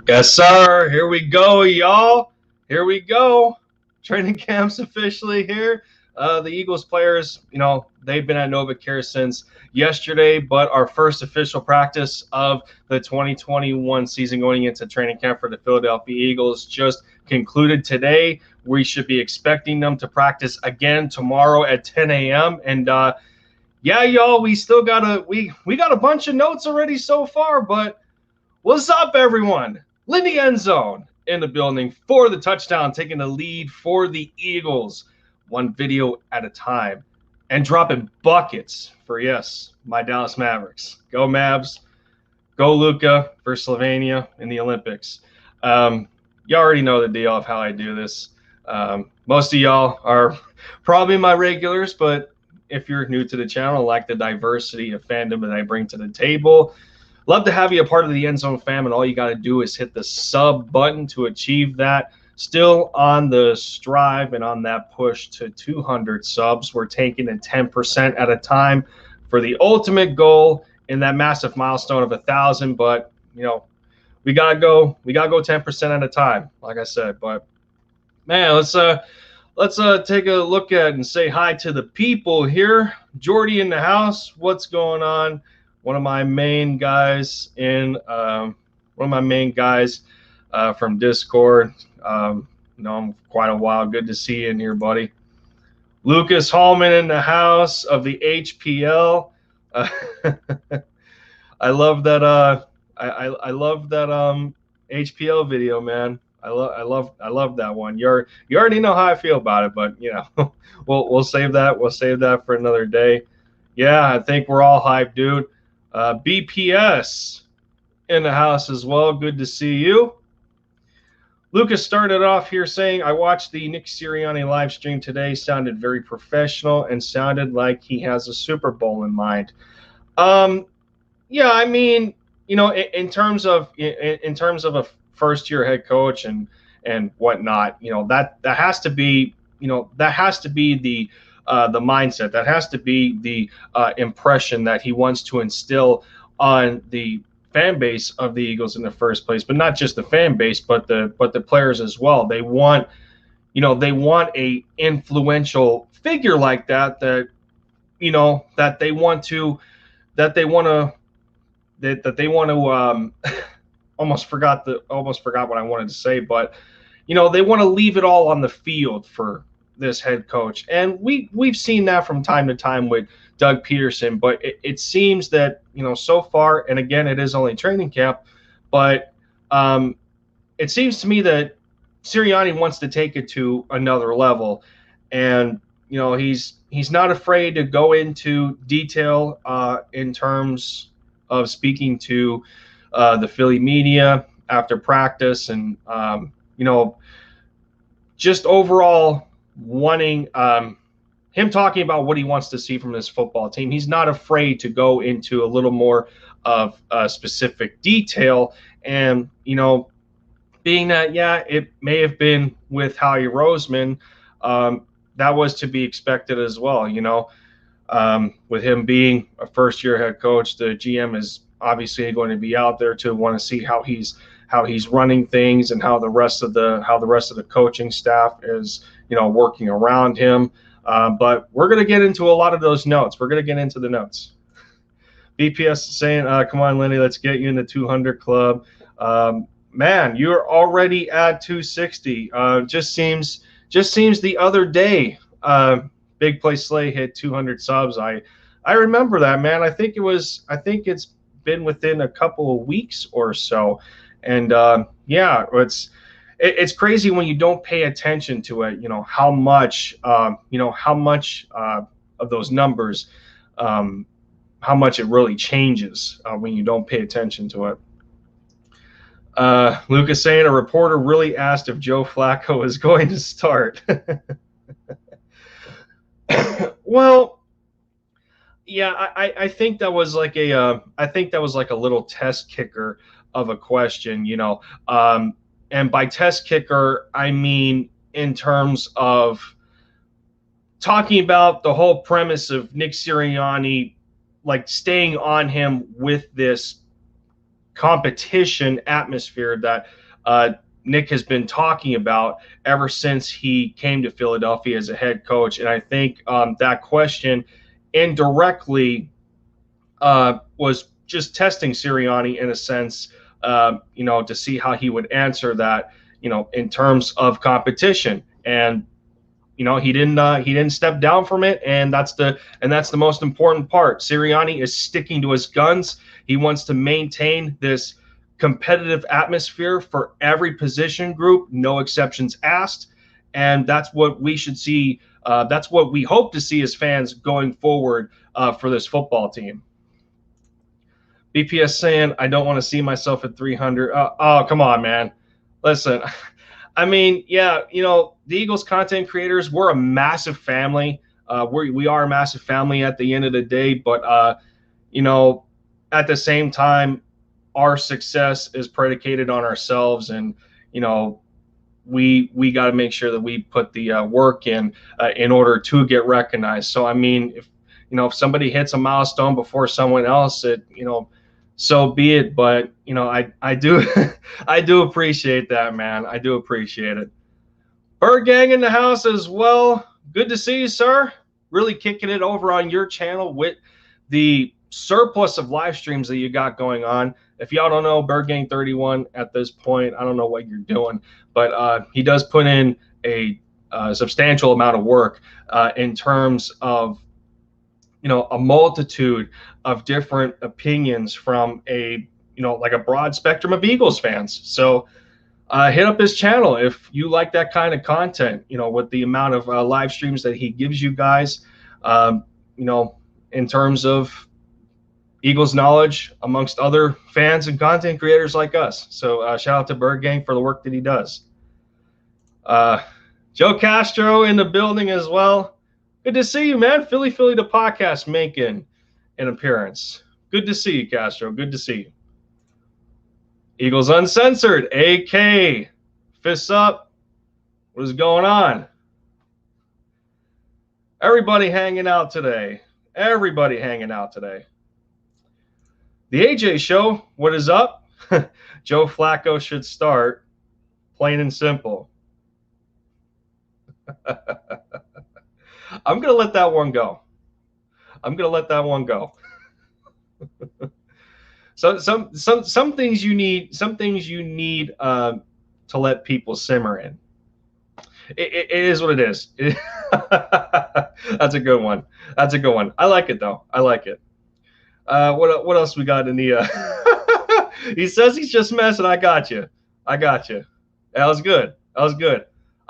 Yes, sir. Here we go, y'all. Here we go. Training camp's officially here. The Eagles players, they've been at NovaCare since yesterday, but our first official practice of the 2021 season going into training camp for the Philadelphia Eagles just concluded today. We should be expecting them to practice again tomorrow at 10 a.m. And yeah, y'all, we still we got a bunch of notes already so far, but what's up, everyone? Lindy End Zone in the building for the touchdown, taking the lead for the Eagles, one video at a time, and dropping buckets for, yes, my Dallas Mavericks. Go Mavs. Go Luka for Slovenia in the Olympics. You already know the deal of how I do this. Most of y'all are probably my regulars, but if you're new to the channel, like the diversity of fandom that I bring to the table, love to have you a part of the End Zone fam, and all you got to do is hit the sub button to achieve that. Still on the strive and on that push to 200 subs. We're taking it 10% at a time for the ultimate goal in that massive milestone of 1,000. But we gotta go 10% at a time, like I said. But man, let's take a look at and say hi to the people here. Jordy in the house. What's going on? One of my main guys from Discord. Know him quite a while. Good to see you in here, buddy. Lucas Hallman in the house of the HPL. I love that. I love that HPL video, man. I love that one. You already know how I feel about it, but we'll save that. We'll save that for another day. Yeah, I think we're all hyped, dude. BPS in the house as well. Good to see you. Lucas started off here saying, I watched the Nick Sirianni live stream today. Sounded very professional and sounded like he has a Super Bowl in mind. Yeah, I mean, in terms of a first-year head coach and whatnot, that has to be the mindset. That has to be the impression that he wants to instill on the fan base of the Eagles in the first place, but not just the fan base, but the players as well. They want a influential figure like that that they want to almost forgot what I wanted to say, but they want to leave it all on the field for this head coach. And we've seen that from time to time with Doug Peterson, but it seems that, so far, and again, it is only training camp, but it seems to me that Sirianni wants to take it to another level. And, he's not afraid to go into detail in terms of speaking to the Philly media after practice and, just overall wanting him talking about what he wants to see from this football team. He's not afraid to go into a little more of specific detail. And, being that, yeah, it may have been with Howie Roseman, that was to be expected as well. With him being a first-year head coach, the GM is obviously going to be out there to want to see how he's running things and how the rest of the coaching staff is working around him. But we're going to get into a lot of those notes. We're going to get into the notes. BPS is saying, come on, Lenny, let's get you in the 200 club. Man, you're already at 260. Just seems the other day, Big Play Slay hit 200 subs. I remember that, man. I think it's been within a couple of weeks or so. And yeah, it's crazy when you don't pay attention to it. How much of those numbers, how much it really changes when you don't pay attention to it. Lucas saying a reporter really asked if Joe Flacco is going to start. Well, yeah, I think that was like a little test kicker of a question, and by test kicker, I mean in terms of talking about the whole premise of Nick Sirianni, like staying on him with this competition atmosphere that Nick has been talking about ever since he came to Philadelphia as a head coach. And I think that question indirectly was just testing Sirianni in a sense, to see how he would answer that, in terms of competition. And he didn't step down from it, and that's the most important part. Sirianni is sticking to his guns. He wants to maintain this competitive atmosphere for every position group, no exceptions asked, and that's what we should see. That's what we hope to see as fans going forward for this football team. BPS saying, I don't want to see myself at 300. Oh, come on, man. Listen, I mean, yeah, the Eagles content creators, we're a massive family. We are a massive family at the end of the day, but, at the same time, our success is predicated on ourselves, and, we got to make sure that we put the work in order to get recognized. So, I mean, if somebody hits a milestone before someone else, so be it. But I do I do appreciate that, man. I do appreciate it. Bird Gang in the house as well. Good to see you, sir. Really kicking it over on your channel with the surplus of live streams that you got going on. If y'all don't know, Bird Gang 31 at this point, I don't know what you're doing, but he does put in a substantial amount of work in terms of a multitude of different opinions from like a broad spectrum of Eagles fans. So hit up his channel if you like that kind of content, with the amount of live streams that he gives you guys, in terms of Eagles knowledge amongst other fans and content creators like us. So shout out to Bird Gang for the work that he does. Joe Castro in the building as well. Good to see you, man. Philly the podcast making an appearance. Good to see you, Castro. Good to see you. Eagles Uncensored, AK. Fists up. What is going on? Everybody hanging out today. Everybody hanging out today. The AJ Show, what is up? Joe Flacco should start. Plain and simple. I'm going to let that one go. I'm going to let that one go. So some things you need to let people simmer in. It is what it is. That's a good one. That's a good one. I like it though. I like it. What else we got in the he says he's just messing. I got you. That was good.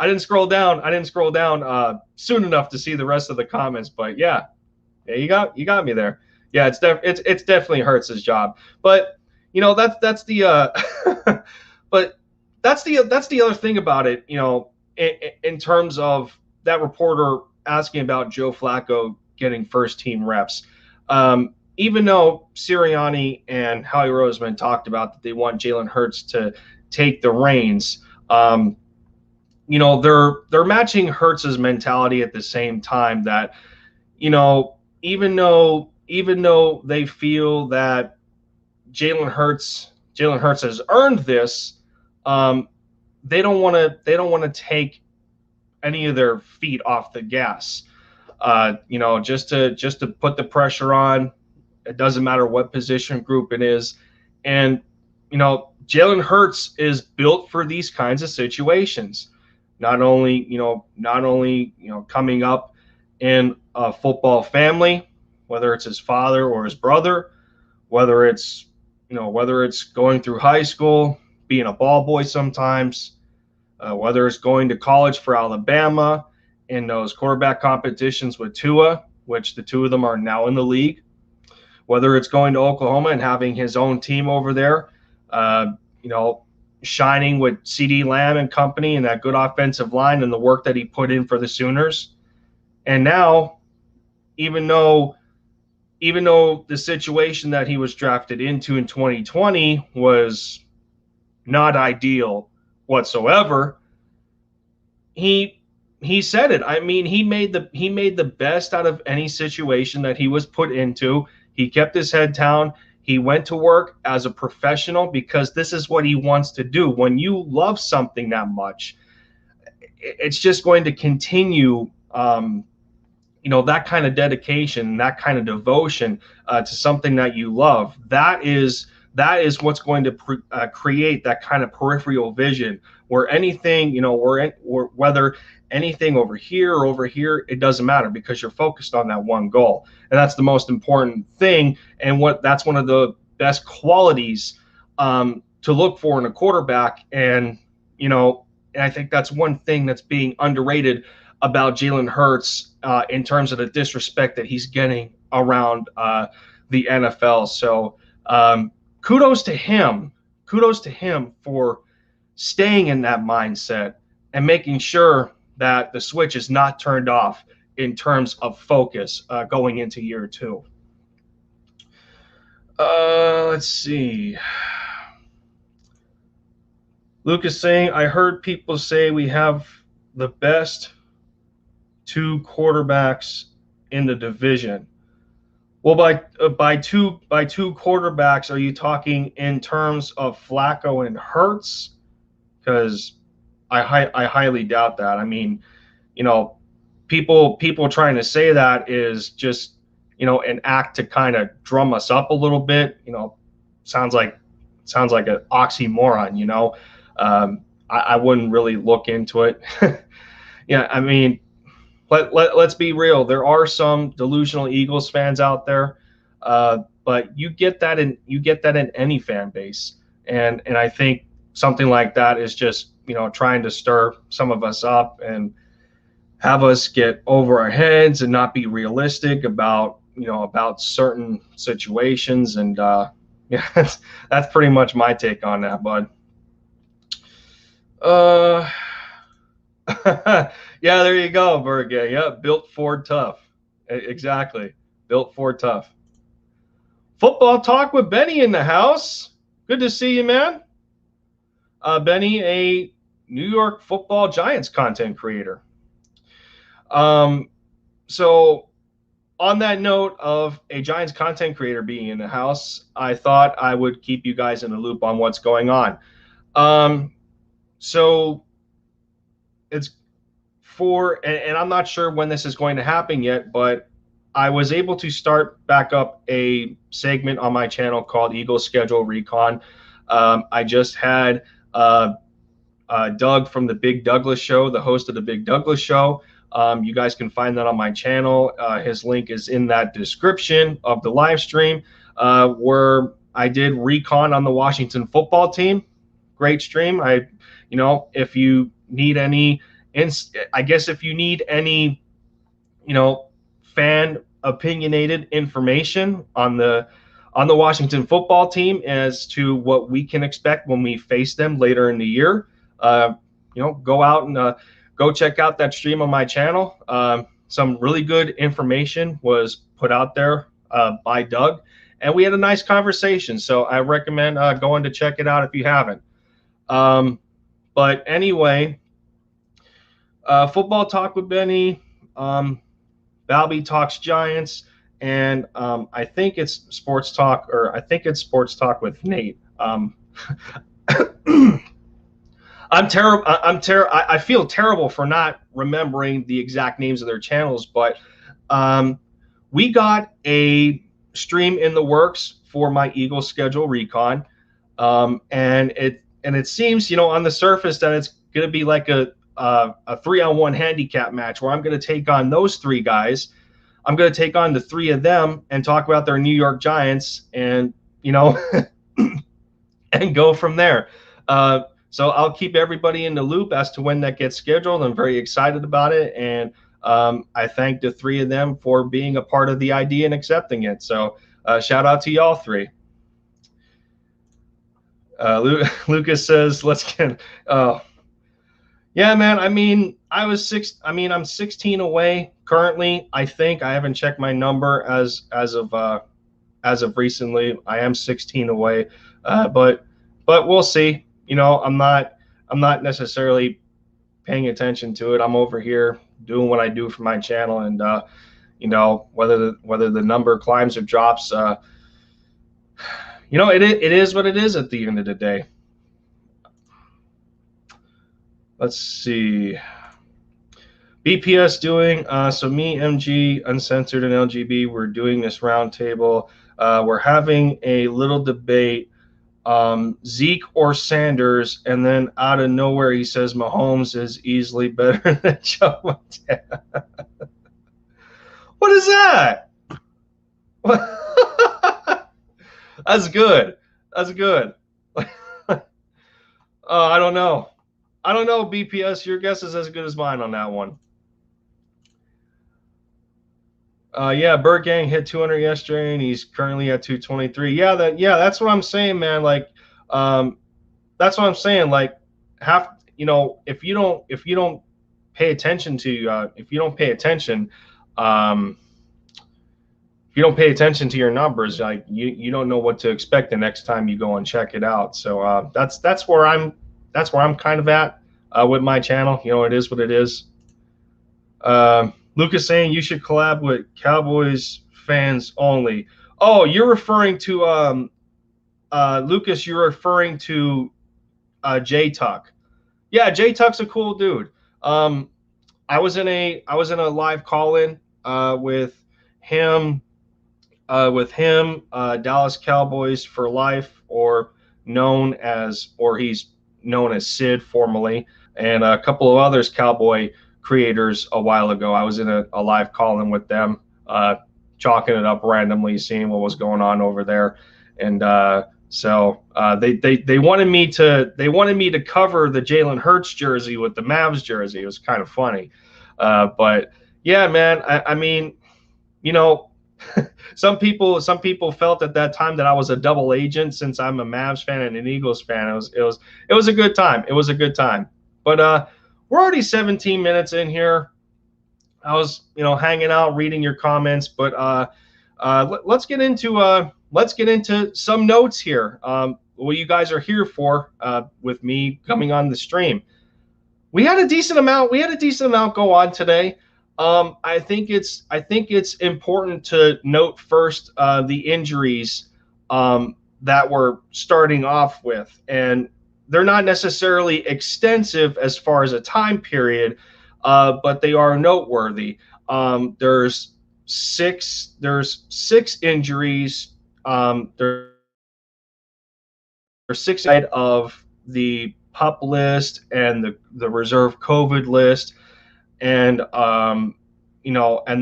I didn't scroll down soon enough to see the rest of the comments, but yeah, you got me there. Yeah, it's definitely Hurts's job, but that's the but that's the other thing about it. In terms of that reporter asking about Joe Flacco getting first team reps, even though Sirianni and Howie Roseman talked about that they want Jalen Hurts to take the reins. They're matching Hurts's mentality at the same time that, even though they feel that Jalen Hurts has earned this, they don't want to take any of their feet off the gas. Just to put the pressure on. It doesn't matter what position group it is, and Jalen Hurts is built for these kinds of situations. Not only coming up in a football family, whether it's his father or his brother, whether it's going through high school, being a ball boy sometimes, whether it's going to college for Alabama in those quarterback competitions with Tua, which the two of them are now in the league, whether it's going to Oklahoma and having his own team over there, shining with CeeDee Lamb and company and that good offensive line and the work that he put in for the Sooners. And now, even though the situation that he was drafted into in 2020 was not ideal whatsoever, he said it. I mean, he made the best out of any situation that he was put into. He kept his head down. He went to work as a professional because this is what he wants to do. When you love something that much, it's just going to continue, that kind of dedication, that kind of devotion to something that you love. That is what's going to create that kind of peripheral vision where anything, whether anything over here or over here, it doesn't matter because you're focused on that one goal. And that's the most important thing. And that's one of the best qualities to look for in a quarterback. And, and I think that's one thing that's being underrated about Jalen Hurts in terms of the disrespect that he's getting around the NFL. So kudos to him. Kudos to him for staying in that mindset and making sure that the switch is not turned off in terms of focus going into year 2. Let's see. Lucas saying, I heard people say we have the best 2 quarterbacks in the division. Well, by two quarterbacks, are you talking in terms of Flacco and Hurts? Because I highly doubt that. I mean, people trying to say that is just an act to kind of drum us up a little bit. Sounds like an oxymoron. I wouldn't really look into it. Yeah, I mean, let's be real. There are some delusional Eagles fans out there, but you get that in any fan base, and I think something like that is just trying to stir some of us up and have us get over our heads and not be realistic about certain situations. And yeah, that's pretty much my take on that, bud. Yeah, there you go, Berge. Yeah, built Ford tough. Exactly. Built Ford tough. Football talk with Benny in the house. Good to see you, man. Benny, a New York Football Giants content creator. So on that note of a Giants content creator being in the house, I thought I would keep you guys in the loop on what's going on. So it's and I'm not sure when this is going to happen yet, but I was able to start back up a segment on my channel called Eagles Schedule Recon. I just had Doug from the Big Douglas Show, the host of the Big Douglas Show. You guys can find that on my channel. His link is in that description of the live stream, where I did recon on the Washington football team. Great stream. If you need any, I guess if you need any, fan opinionated information on the Washington football team as to what we can expect when we face them later in the year, go out and go check out that stream on my channel. Some really good information was put out there by Doug, and we had a nice conversation. So I recommend going to check it out if you haven't. But anyway, football talk with Benny, Balby talks Giants, and I think it's sports talk, or I think it's sports talk with Nate. I'm terrible. I feel terrible for not remembering the exact names of their channels, but we got a stream in the works for my Eagles Schedule Recon, and it seems, on the surface that it's going to be like a 3-on-1 handicap match where I'm going to take on those 3 guys. I'm going to take on the 3 of them and talk about their New York Giants, and and go from there. So I'll keep everybody in the loop as to when that gets scheduled. I'm very excited about it, and I thank the 3 of them for being a part of the idea and accepting it. So shout out to y'all 3. Lucas says, "Let's get." Yeah, man. I mean, I'm 16 away currently. I think I haven't checked my number as of recently. I am 16 away, but we'll see. I'm not necessarily paying attention to it. I'm over here doing what I do for my channel, and whether the number climbs or drops, it is what it is at the end of the day. Let's see. BPS doing, so me, MG, Uncensored, and LGB, we're doing this roundtable. We're having a little debate, Zeke or Sanders, and then out of nowhere he says Mahomes is easily better than Joe Montana. What is that? That's good. That's good. I don't know. I don't know, BPS. Your guess is as good as mine on that one. Yeah, Bird Gang hit 200 yesterday, and he's currently at 223. Yeah, that's what I'm saying, man. Like, that's what I'm saying. Like, if you don't pay attention to if you don't pay attention to your numbers, like you don't know what to expect the next time you go and check it out. So that's where I'm kind of at with my channel. It is what it is. Lucas saying you should collab with Cowboys fans only. Oh, you're referring to Lucas. You're referring to J Tuck. Yeah, J Tuck's a cool dude. I was in a live call-in with him. Dallas Cowboys for life, or he's known as Sid formerly, and a couple of others Cowboy creators a while ago. I was in a live call-in with them, chalking it up randomly, seeing what was going on over there, and so they wanted me to cover the Jalen Hurts jersey with the Mavs jersey. It was kind of funny, but yeah, man. I mean, some people felt at that time that I was a double agent since I'm a Mavs fan and an Eagles fan. It was a good time. It was a good time. But we're already 17 minutes in here. I was hanging out, reading your comments, but let's get into some notes here. What you guys are here for with me coming on the stream. We had a decent amount go on today. I think it's important to note first the injuries that we're starting off with, and they're not necessarily extensive as far as a time period, but they are noteworthy. There's six injuries. There's six side of the PUP list and the reserve COVID list, and and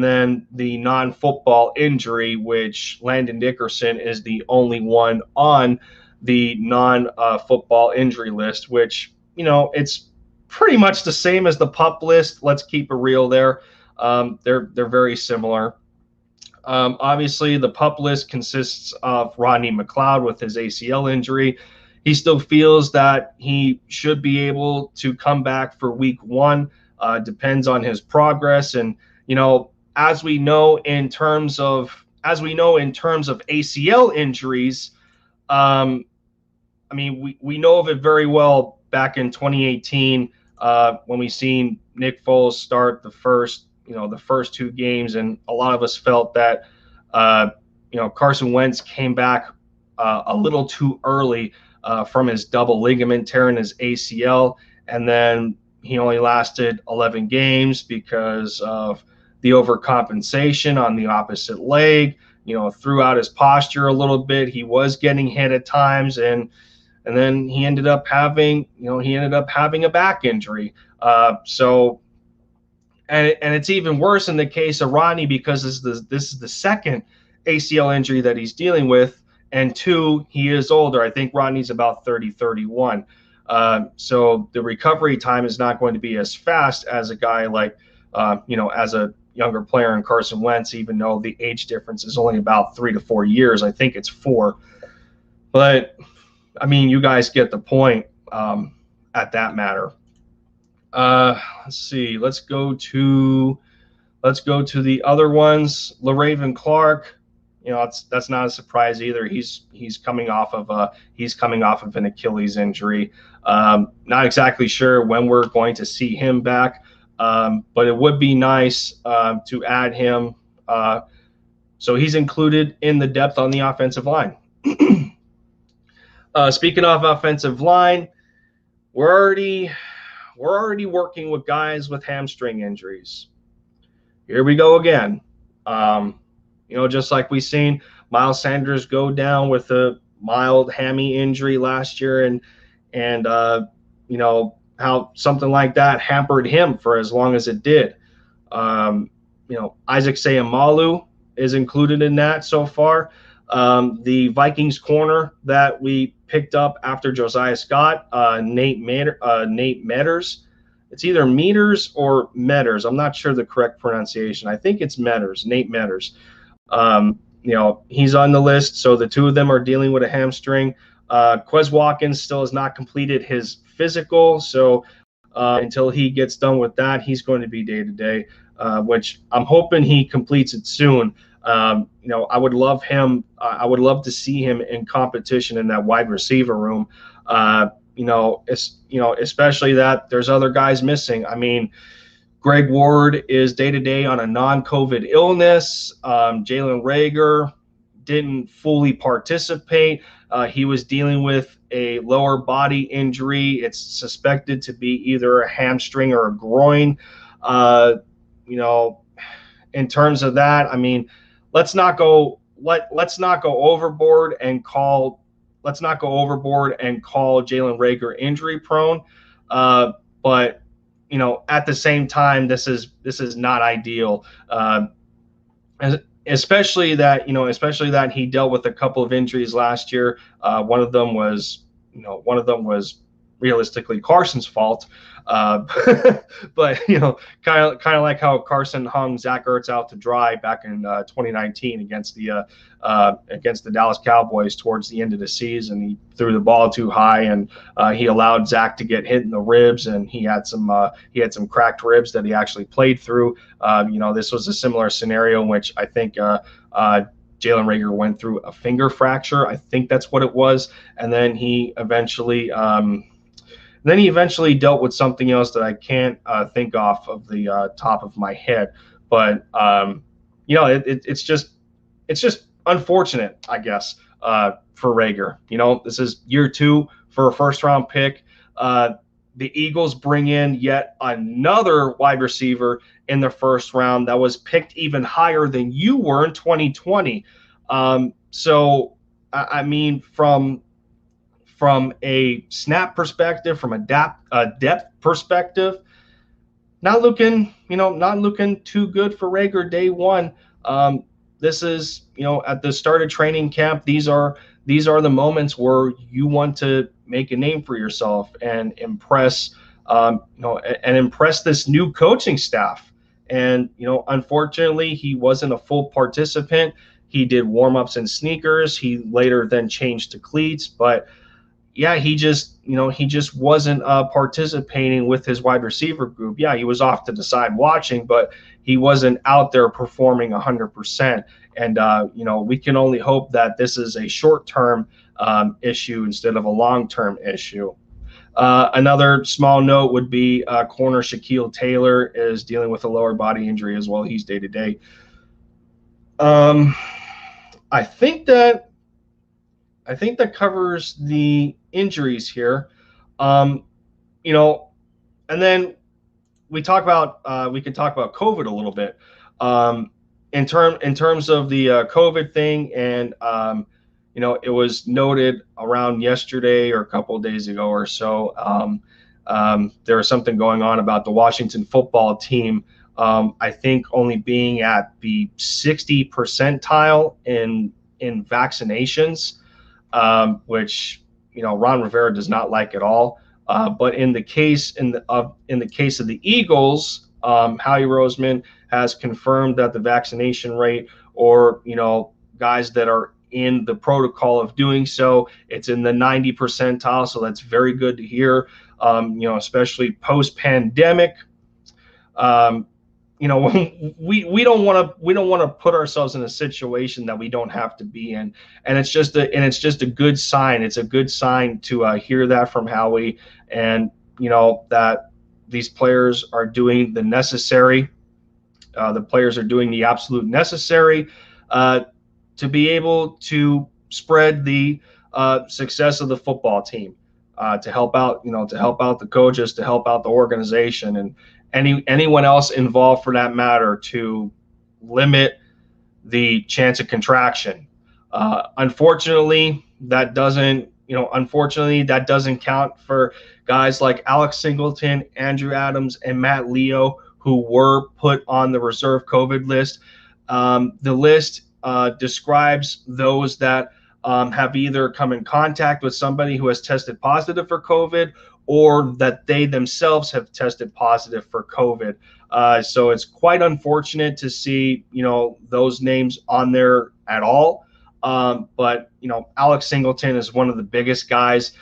then the non-football injury, which Landon Dickerson is the only one on the non-football injury list, which it's pretty much the same as the PUP list. Let's keep it real there. They're very similar. Obviously, the PUP list consists of Rodney McLeod with his ACL injury. He still feels that he should be able to come back for week 1. Depends on his progress, and as we know in terms of ACL injuries, I mean we know of it very well back in 2018 when we seen Nick Foles start the first 2 games, and a lot of us felt that Carson Wentz came back a little too early from his double ligament tear in his ACL, and then he only lasted 11 games because of the overcompensation on the opposite leg. Threw out his posture a little bit. He was getting hit at times, and then he ended up having a back injury. So it's even worse in the case of Rodney, because this is the second ACL injury that he's dealing with, and 2, he is older. I think Rodney's about 30, 31. So the recovery time is not going to be as fast as a guy like, as a younger player in Carson Wentz, even though the age difference is only about 3 to 4 years. I think it's 4. But, I mean, you guys get the point at that matter. Let's see. Let's go to the other ones. LaRaven Clark. That's not a surprise either. He's coming off of an Achilles injury. Not exactly sure when we're going to see him back, but it would be nice to add him. So he's included in the depth on the offensive line. Speaking of offensive line, we're already working with guys with hamstring injuries. Here we go again. Just like we seen Miles Sanders go down with a mild hammy injury last year, and how something like that hampered him for as long as it did. Isaac Seumalo is included in that so far. The Vikings corner that we picked up after Josiah Scott, Nate Metters. It's either Meters or Metters. I'm not sure the correct pronunciation. I think it's Metters, Nate Metters. He's on the list, so the two of them are dealing with a hamstring. Quez Watkins still has not completed his physical, so until he gets done with that, he's going to be day-to-day, which I'm hoping he completes it soon. I would love him. I would love to see him in competition in that wide receiver room. Especially that there's other guys missing. I mean, Greg Ward is day-to-day on a non-COVID illness. Jalen Reagor didn't fully participate. He was dealing with a lower body injury. It's suspected to be either a hamstring or a groin. In terms of that, I mean, let's not go overboard and call Jalen Reagor injury prone. But at the same time, this is not ideal. Especially that he dealt with a couple of injuries last year. One of them was realistically Carson's fault. But kind of like how Carson hung Zach Ertz out to dry back in 2019 against the Dallas Cowboys towards the end of the season. He threw the ball too high, and he allowed Zach to get hit in the ribs, and he had some cracked ribs that he actually played through. This was a similar scenario in which I think Jalen Reagor went through a finger fracture. I think that's what it was, and then he eventually dealt with something else that I can't think of the top of my head. But it's just unfortunate, I guess, for Reagor. This is year 2 for a first-round pick. The Eagles bring in yet another wide receiver in the first round that was picked even higher than you were in 2020. So, I mean, from a snap perspective, from a depth perspective, not looking too good for Reagor day one. This is, at the start of training camp, these are the moments where you want to make a name for yourself and impress this new coaching staff. And, unfortunately, he wasn't a full participant. He did warm-ups in sneakers. He later then changed to cleats, but yeah, he just wasn't participating with his wide receiver group. Yeah, he was off to the side watching, but he wasn't out there performing 100%. And, we can only hope that this is a short-term issue instead of a long-term issue. Another small note would be corner Shaquille Taylor is dealing with a lower body injury as well. He's day-to-day. I think that covers the injuries here. And then we could talk about COVID a little bit. In terms of the COVID thing, and it was noted around yesterday or a couple of days ago or so. There was something going on about the Washington football team. I think only being at the 60 percentile in vaccinations, which Ron Rivera does not like at all. But in the case of the Eagles, Howie Roseman has confirmed that the vaccination rate, or guys that are in the protocol of doing so, it's in the 90 percentile. So that's very good to hear. Especially post-pandemic. We don't want to put ourselves in a situation that we don't have to be in, and it's just a good sign. It's a good sign to hear that from Howie, and that these players are doing the necessary. The players are doing the absolute necessary to be able to spread the success of the football team, to help out, to help out the coaches, to help out the organization, and anyone else involved for that matter, to limit the chance of contraction. Unfortunately, that doesn't count for guys like Alex Singleton, Andrew Adams, and Matt Leo, who were put on the reserve COVID list. The list describes those that have either come in contact with somebody who has tested positive for COVID, or that they themselves have tested positive for COVID. So it's quite unfortunate to see, those names on there at all. But Alex Singleton is one of the biggest guys.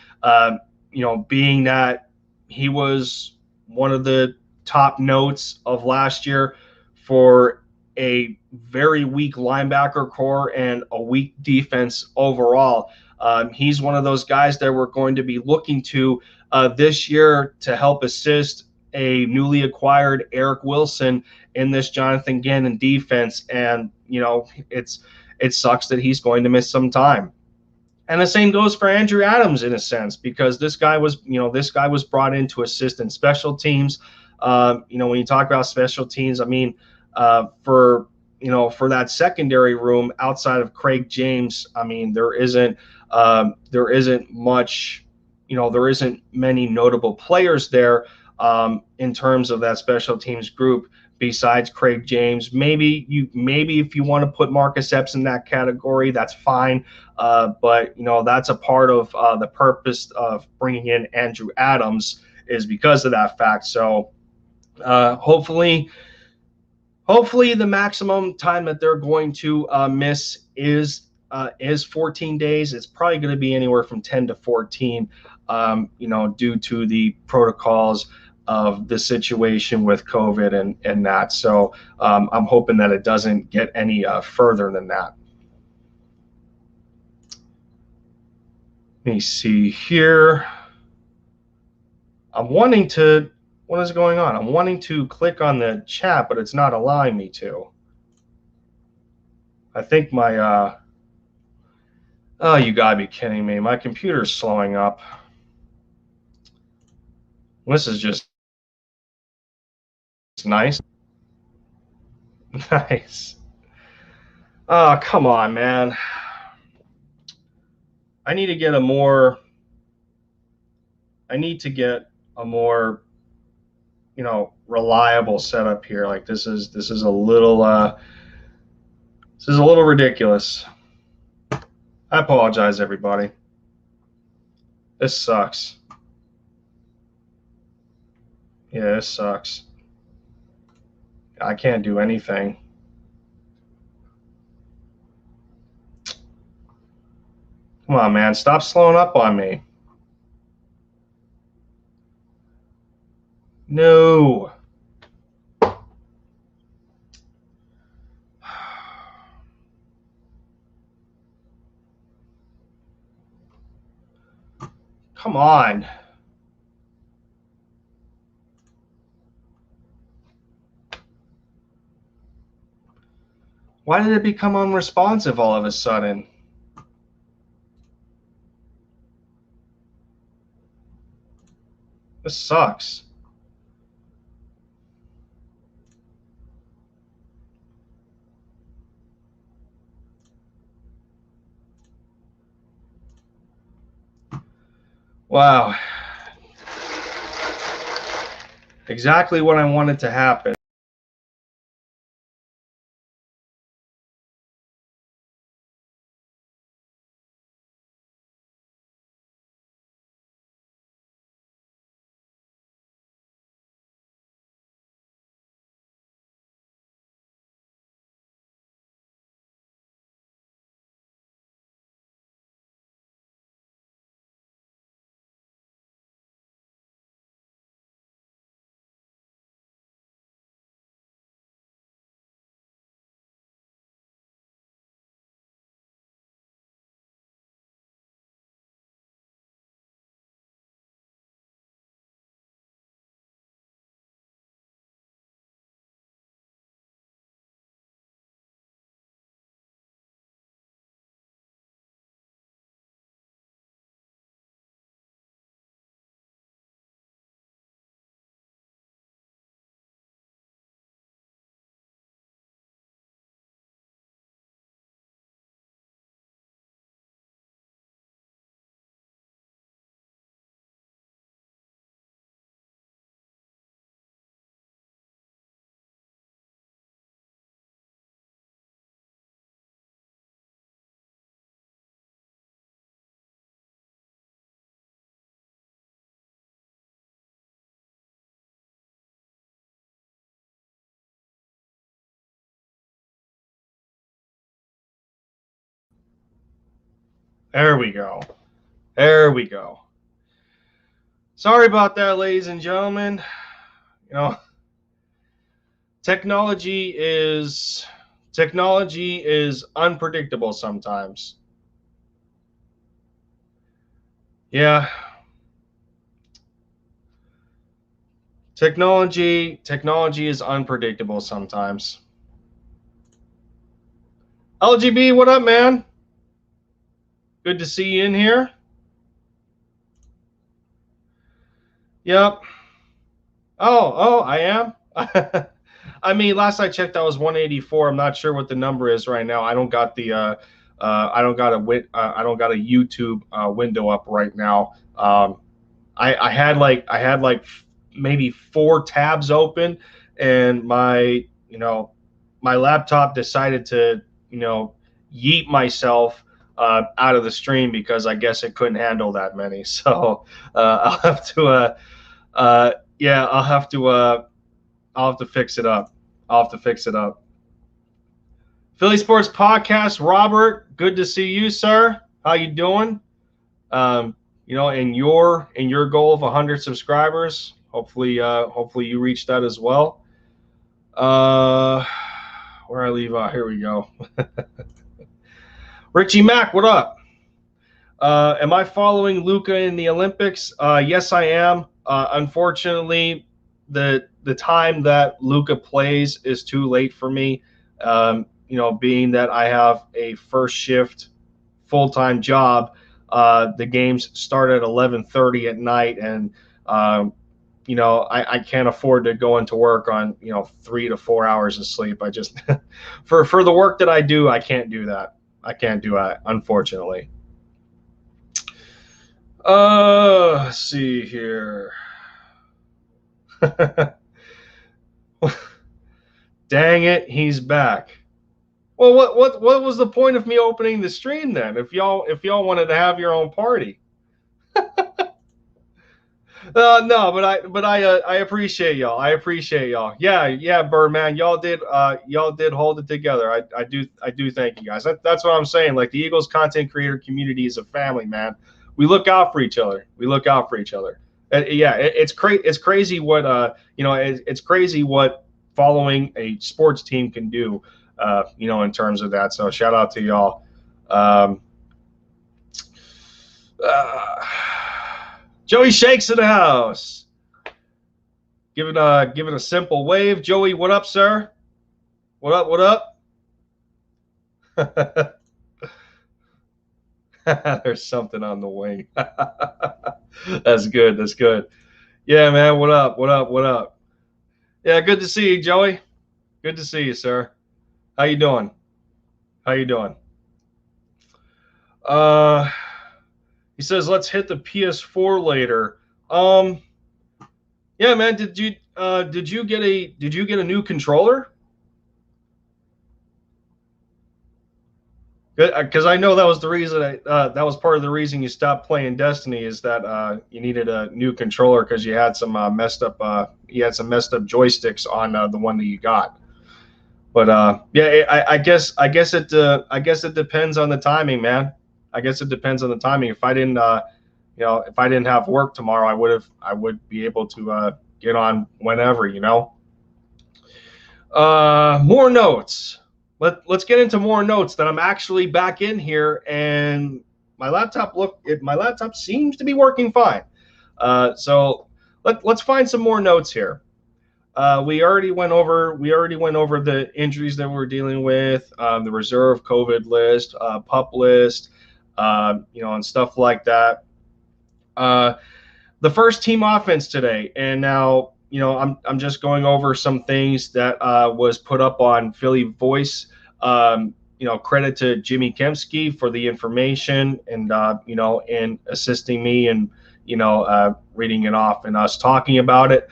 Being that he was one of the top notes of last year for a very weak linebacker core and a weak defense overall. He's one of those guys that we're going to be looking to this year to help assist a newly acquired Eric Wilson in this Jonathan Gannon defense. And, it sucks that he's going to miss some time. And the same goes for Andrew Adams in a sense, because this guy was brought in to assist in special teams. When you talk about special teams, I mean, for that secondary room outside of Craig James, I mean, there isn't much, there isn't many notable players there in terms of that special teams group besides Craig James. Maybe if you want to put Marcus Epps in that category, that's fine. But that's a part of the purpose of bringing in Andrew Adams, is because of that fact. So hopefully the maximum time that they're going to miss is 14 days. It's probably going to be anywhere from 10 to 14, due to the protocols of the situation with COVID and that. So I'm hoping that it doesn't get any further than that. Let me see here. What is going on? I'm wanting to click on the chat, but it's not allowing me to. I think my, oh, you gotta be kidding me. My computer's slowing up. This is just nice. Nice. Oh, come on, man. I need to get a more, reliable setup here. Like this is a little ridiculous. I apologize, everybody. This sucks. Yeah, this sucks. I can't do anything. Come on, man. Stop slowing up on me. No. Come on. Why did it become unresponsive all of a sudden? This sucks. Wow. Exactly what I wanted to happen. There we go. There we go. Sorry about that, ladies and gentlemen. You know, technology is unpredictable sometimes. Yeah. Technology is unpredictable sometimes. LGB, what up, man? Good to see you in here. Yep. Oh, I am. I mean, last I checked, I was 184. I'm not sure what the number is right now. I don't got the I don't got a YouTube window up right now. I had like maybe 4 tabs open, and my laptop decided to yeet myself out of the stream because I guess it couldn't handle that many. So I'll have to yeah, I'll have to fix it up. Philly Sports Podcast, Robert, good to see you, sir. How you doing? In your goal of 100 subscribers, hopefully you reach that as well. Where I leave out, here we go. Richie Mack, what up? Am I following Luka in the Olympics? Yes, I am. Unfortunately, the time that Luka plays is too late for me. Being that I have a first shift full-time job, the games start at 11:30 at night, and I can't afford to go into work on 3 to 4 hours of sleep. I just for the work that I do, I can't do that. Unfortunately. Let's see here. Dang it, he's back. Well, what was the point of me opening the stream then? If y'all wanted to have your own party. No, but I appreciate y'all. Yeah, Birdman, y'all did hold it together. I do thank you guys. That's what I'm saying. Like, the Eagles content creator community is a family, man. We look out for each other. It's crazy what it's crazy what following a sports team can do, in terms of that. So shout out to y'all. Joey Shakes in the house. Giving a simple wave. Joey, what up, sir? What up? There's something on the wing. That's good. Yeah, man. What up? Yeah, good to see you, Joey. Good to see you, sir. How you doing? He says, let's hit the PS4 later. Yeah, man. Did you get a new controller? Because I know that was the reason that was part of the reason you stopped playing Destiny, is that you needed a new controller because you had some messed up joysticks on the one that you got. But I guess it depends on the timing, man. If I didn't if I didn't have work tomorrow, I would be able to get on whenever. More notes. Let's get into more notes. That I'm actually back in here, and my laptop seems to be working fine. So let's find some more notes here. We already went over the injuries that we're dealing with, the reserve COVID list, PUP list, and stuff like that. The first team offense today, and now I'm just going over some things that was put up on Philly Voice. Credit to Jimmy Kempski for the information and and assisting me and reading it off and us talking about it.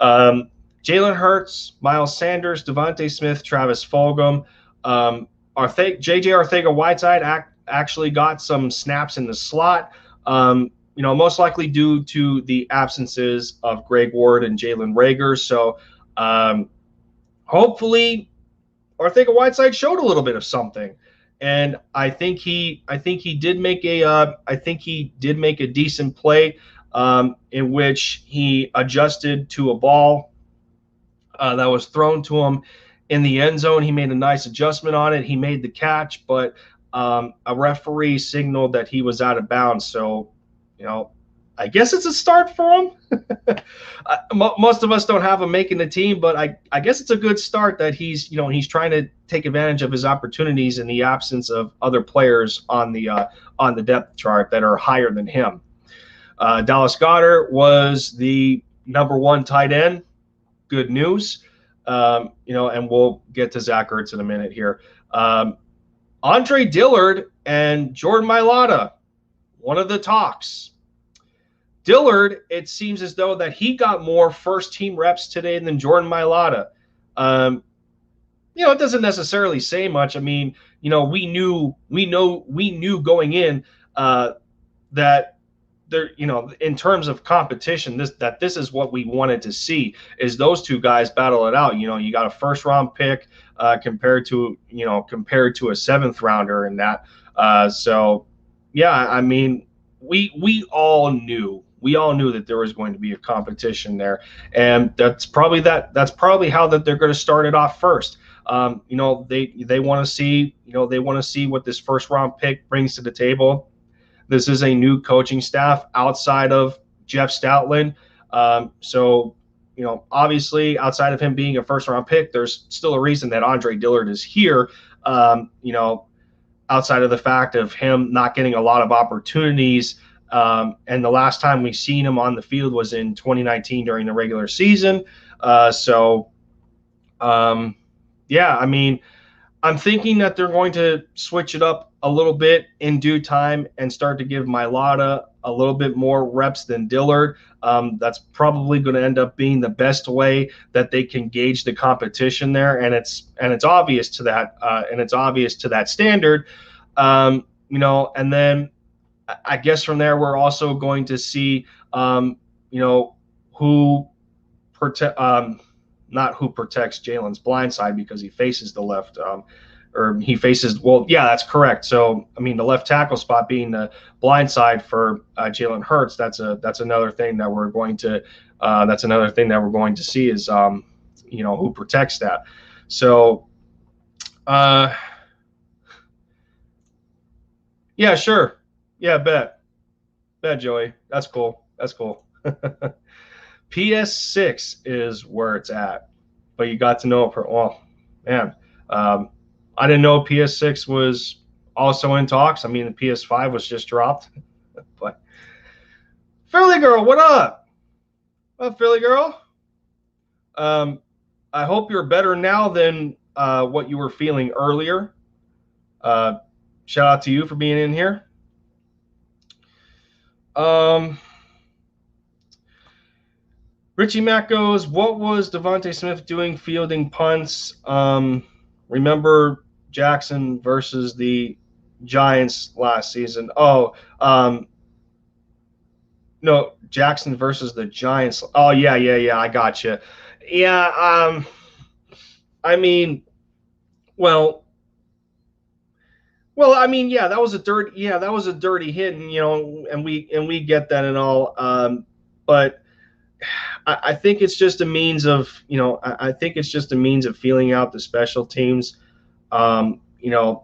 Jalen Hurts, Miles Sanders, Devontae Smith, Travis Fulgham, J.J. Arcega-Whiteside actually got some snaps in the slot. Most likely due to the absences of Greg Ward and Jalen Reagor. So hopefully Arcega-Whiteside showed a little bit of something. and I think he did make a decent play in which he adjusted to a ball that was thrown to him in the end zone. He made a nice adjustment on it. He made the catch, but a referee signaled that he was out of bounds. So, I guess it's a start for him. Most of us don't have him making the team, but I guess it's a good start that he's trying to take advantage of his opportunities in the absence of other players on the depth chart that are higher than him. Dallas Goedert was the number 1 tight end. Good news. And we'll get to Zach Ertz in a minute here. Andre Dillard and Jordan Mailata, one of the talks. Dillard, it seems as though that he got more first-team reps today than Jordan Mailata. It doesn't necessarily say much. I mean, we knew going in that there, in terms of competition, this is what we wanted to see, is those two guys battle it out. You got a first-round pick compared to a 7th rounder in that. So, yeah, I mean, we all knew that there was going to be a competition there, and that's probably how that they're going to start it off first. They want to see what this first-round pick brings to the table. This is a new coaching staff outside of Jeff Stoutland. So, obviously outside of him being a first-round pick, there's still a reason that Andre Dillard is here, outside of the fact of him not getting a lot of opportunities. And the last time we seen him on the field was in 2019 during the regular season. Yeah, I mean, I'm thinking that they're going to switch it up a little bit in due time and start to give Mailata a little bit more reps than Dillard. That's probably going to end up being the best way that they can gauge the competition there, and it's obvious to that standard. And then I guess from there we're also going to see not who protects Jalen's blind side, because he faces the left. That's correct. So, I mean, the left tackle spot being the blind side for Jalen Hurts, that's another thing that we're going to see is who protects that. So, yeah, sure. Yeah, bet Joey. That's cool. PS6 is where it's at, but you got to know it man. I didn't know PS6 was also in talks. I mean, the PS5 was just dropped. But Philly girl, what up? What up, Philly girl? I hope you're better now than what you were feeling earlier. Shout out to you for being in here. Richie Mack goes, what was Devontae Smith doing fielding punts? Remember Jackson versus the Giants last season? No, Jackson versus the Giants. Oh, yeah, I got you. Yeah, I mean, well, I mean, yeah, that was a dirty hit, and we get that and all. But I think it's just a means of, feeling out the special teams,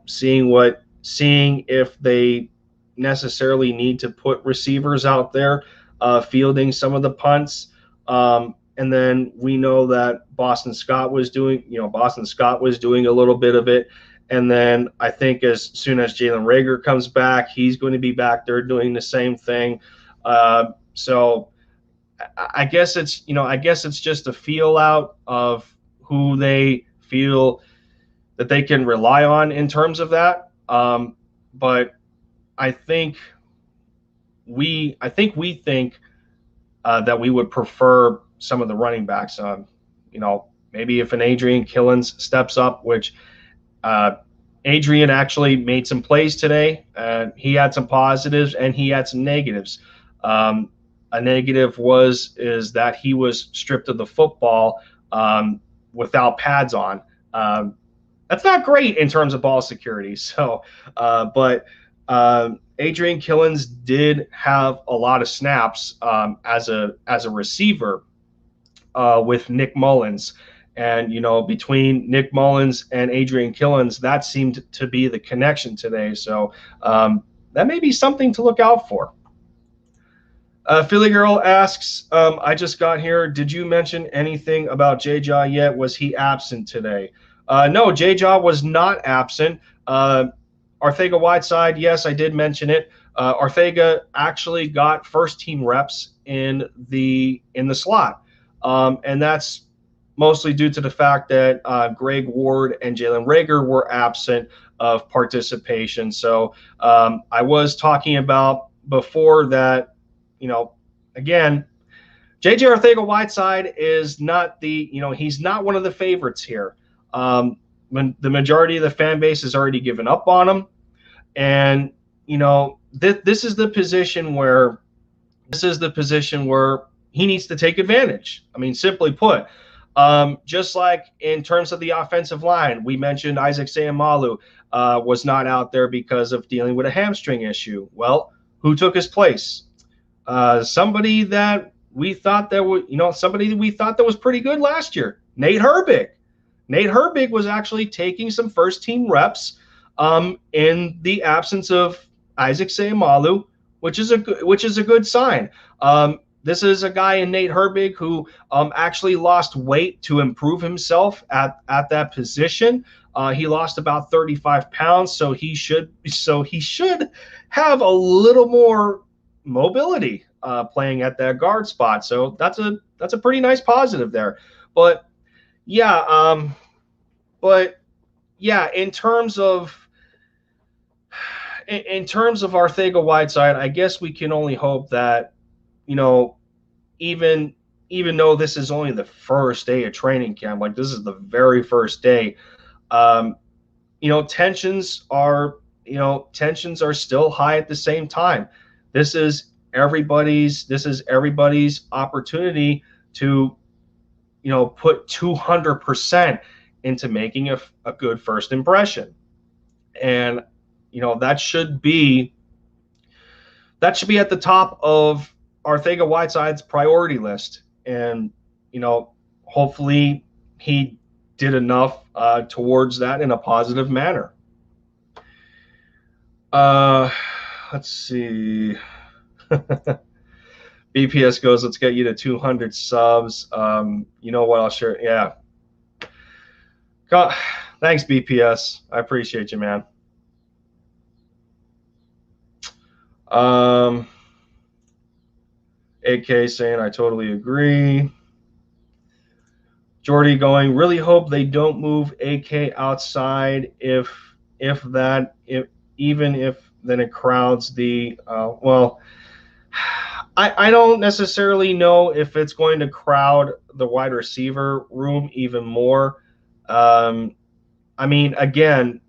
seeing if they necessarily need to put receivers out there, fielding some of the punts. And then we know that Boston Scott was doing a little bit of it. And then I think as soon as Jalen Reagor comes back, he's going to be back there doing the same thing. So I guess it's just a feel out of who they feel that they can rely on in terms of that. But I think we think that we would prefer some of the running backs. Maybe if an Adrian Killins steps up, which Adrian actually made some plays today. He had some positives and he had some negatives. A negative is that he was stripped of the football without pads on. that's not great in terms of ball security. So, but Adrian Killins did have a lot of snaps as a receiver with Nick Mullins. And, between Nick Mullins and Adrian Killins, that seemed to be the connection today. So that may be something to look out for. Philly Girl asks, I just got here. Did you mention anything about J-Jaw yet? Was he absent today? No, J-Jaw was not absent. Arcega-Whiteside, yes, I did mention it. Arcega actually got first-team reps in the slot. And that's mostly due to the fact that Greg Ward and Jalen Reagor were absent of participation. So I was talking about before that, again, JJ Arcega-Whiteside is not he's not one of the favorites here. When the majority of the fan base has already given up on him. And, this is the position where he needs to take advantage. I mean, simply put, just like in terms of the offensive line, we mentioned Isaac Seumalo was not out there because of dealing with a hamstring issue. Well, who took his place? Somebody that we thought that was pretty good last year, Nate Herbig. Nate Herbig was actually taking some first-team reps in the absence of Isaac Seumalo, which is a good sign. This is a guy in Nate Herbig who actually lost weight to improve himself at that position. He lost about 35 pounds, so he should have a little more mobility playing at that guard spot. So that's a pretty nice positive there. But yeah, in terms of Arcega-Whiteside, I guess we can only hope that, even though this is only the first day of training camp, like this is the very first day, tensions are still high at the same time. This is everybody's opportunity to, put 200% into making a good first impression. And, that should be at the top of Arcega-Whiteside's priority list. And, hopefully he did enough towards that in a positive manner. Let's see. BPS goes, let's get you to 200 subs. You know what? I'll share. Yeah. God, thanks, BPS. I appreciate you, man. AK saying, I totally agree. Jordy going, really hope they don't move AK outside even if then it crowds the well, I don't necessarily know if it's going to crowd the wide receiver room even more. I mean, again,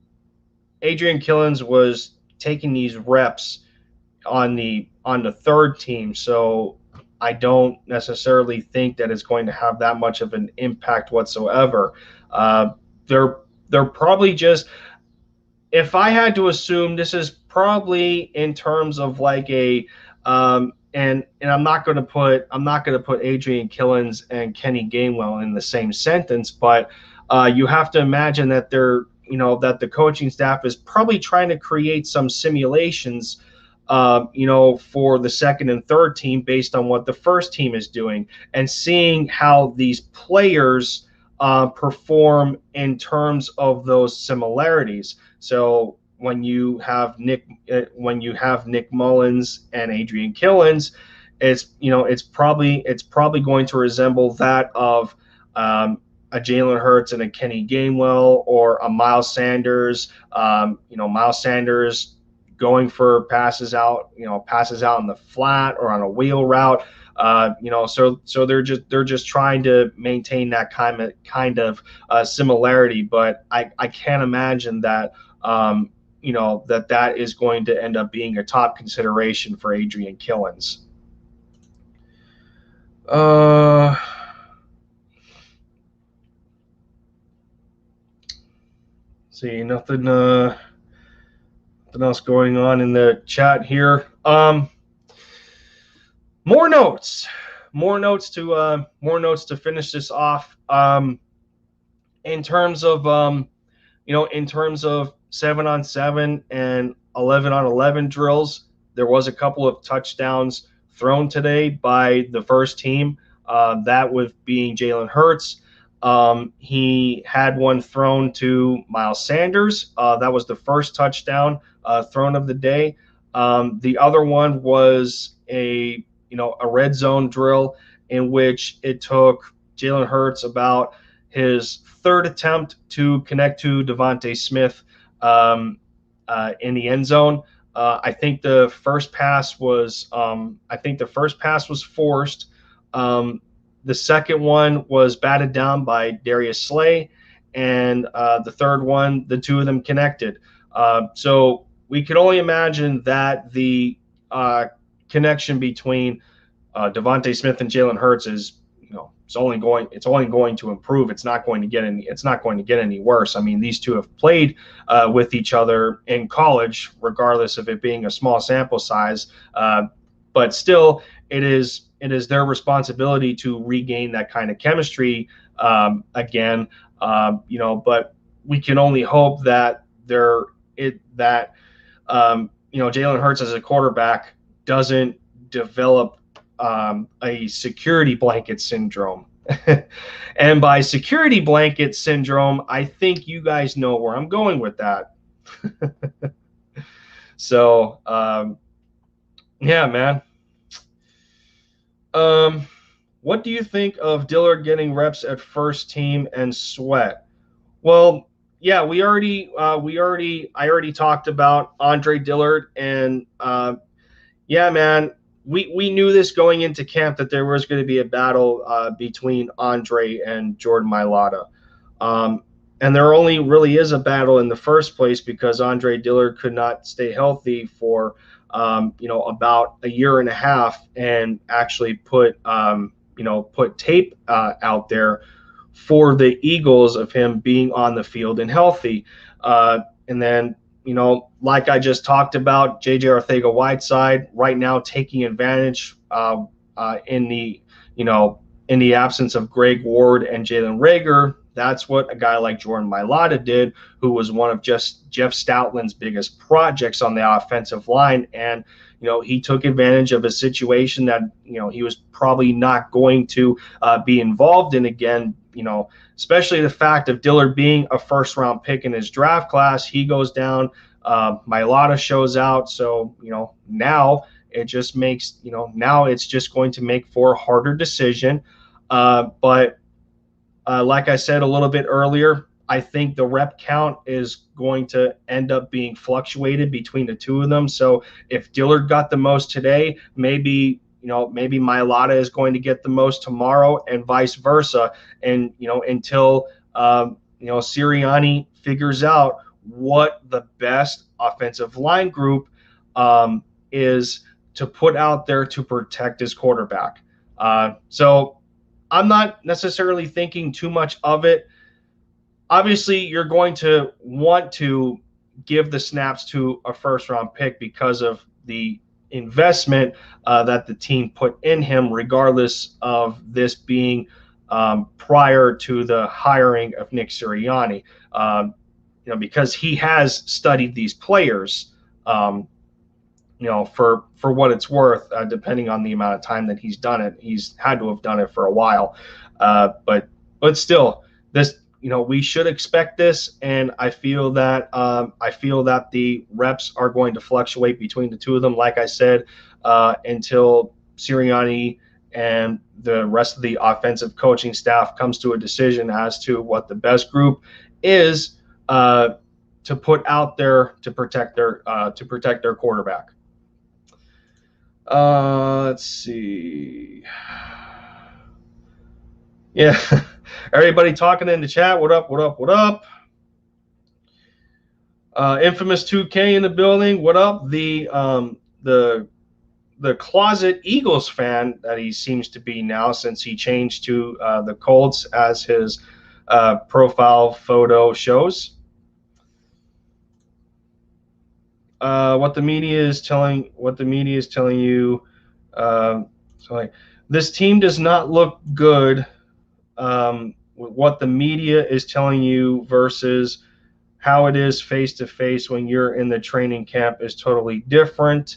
Adrian Killins was taking these reps on the third team, so I don't necessarily think that it's going to have that much of an impact whatsoever. They're probably just, if I had to assume, this is probably in terms of like a and I'm not going to put Adrian Killins and Kenny Gainwell in the same sentence, but you have to imagine that that the coaching staff is probably trying to create some simulations for the second and third team based on what the first team is doing, and seeing how these players perform in terms of those similarities. So when you have Nick Mullins and Adrian Killins, it's probably going to resemble that of a Jalen Hurts and a Kenny Gainwell, or a Miles Sanders. Miles Sanders going for passes out in the flat or on a wheel route. So they're just trying to maintain that kind of similarity. But I can't imagine that that is going to end up being a top consideration for Adrian Killins. See, nothing else going on in the chat here. More notes to finish this off. In terms of in terms of 7-on-7 and 11-on-11 drills, there was a couple of touchdowns thrown today by the first team. That with being Jalen Hurts. He had one thrown to Miles Sanders. That was the first touchdown thrown of the day. The other one was a red zone drill in which it took Jalen Hurts about his third attempt to connect to Devontae Smith in the end zone. I think the first pass was forced. The second one was batted down by Darius Slay, and the third one, the two of them connected. So we could only imagine that the connection between Devontae Smith and Jalen Hurts is, it's only going to improve. It's not going to get any worse. I mean, these two have played with each other in college, regardless of it being a small sample size. But still, it is their responsibility to regain that kind of chemistry again. But we can only hope that Jalen Hurts as a quarterback doesn't develop a security blanket syndrome. And by security blanket syndrome, I think you guys know where I'm going with that. So, yeah, man. What do you think of Dillard getting reps at first team and Sweat? Well, yeah, I already talked about Andre Dillard, and yeah, man, we knew this going into camp that there was going to be a battle between Andre and Jordan Mailata. And there only really is a battle in the first place because Andre Dillard could not stay healthy for about a year and a half and actually put tape out there for the Eagles of him being on the field and healthy. And then, like I just talked about, J.J. Arcega-Whiteside right now taking advantage in the absence of Greg Ward and Jalen Reagor. That's what a guy like Jordan Mailata did, who was one of just Jeff Stoutland's biggest projects on the offensive line. And, he took advantage of a situation that, he was probably not going to be involved in again, especially the fact of Dillard being a first-round pick in his draft class. He goes down, Mailata shows out. So, now it just makes, now it's just going to make for a harder decision. But like I said a little bit earlier, I think the rep count is going to end up being fluctuated between the two of them. So if Dillard got the most today, maybe Mailata is going to get the most tomorrow, and vice versa. And until Sirianni figures out what the best offensive line group is to put out there to protect his quarterback. So I'm not necessarily thinking too much of it. Obviously, you're going to want to give the snaps to a first-round pick because of the investment that the team put in him, regardless of this being prior to the hiring of Nick Sirianni. Because he has studied these players, for what it's worth, depending on the amount of time that he's done it. He's had to have done it for a while. But still, this, we should expect this, and I feel that the reps are going to fluctuate between the two of them, like I said, until Sirianni and the rest of the offensive coaching staff comes to a decision as to what the best group is to put out there to protect their quarterback. Let's see. Yeah, everybody talking in the chat. What up? What up? What up? Infamous 2K in the building. What up? The closet Eagles fan that he seems to be now, since he changed to the Colts as his profile photo shows. what the media is telling you. So like, this team does not look good. What the media is telling you versus how it is face to face when you're in the training camp is totally different.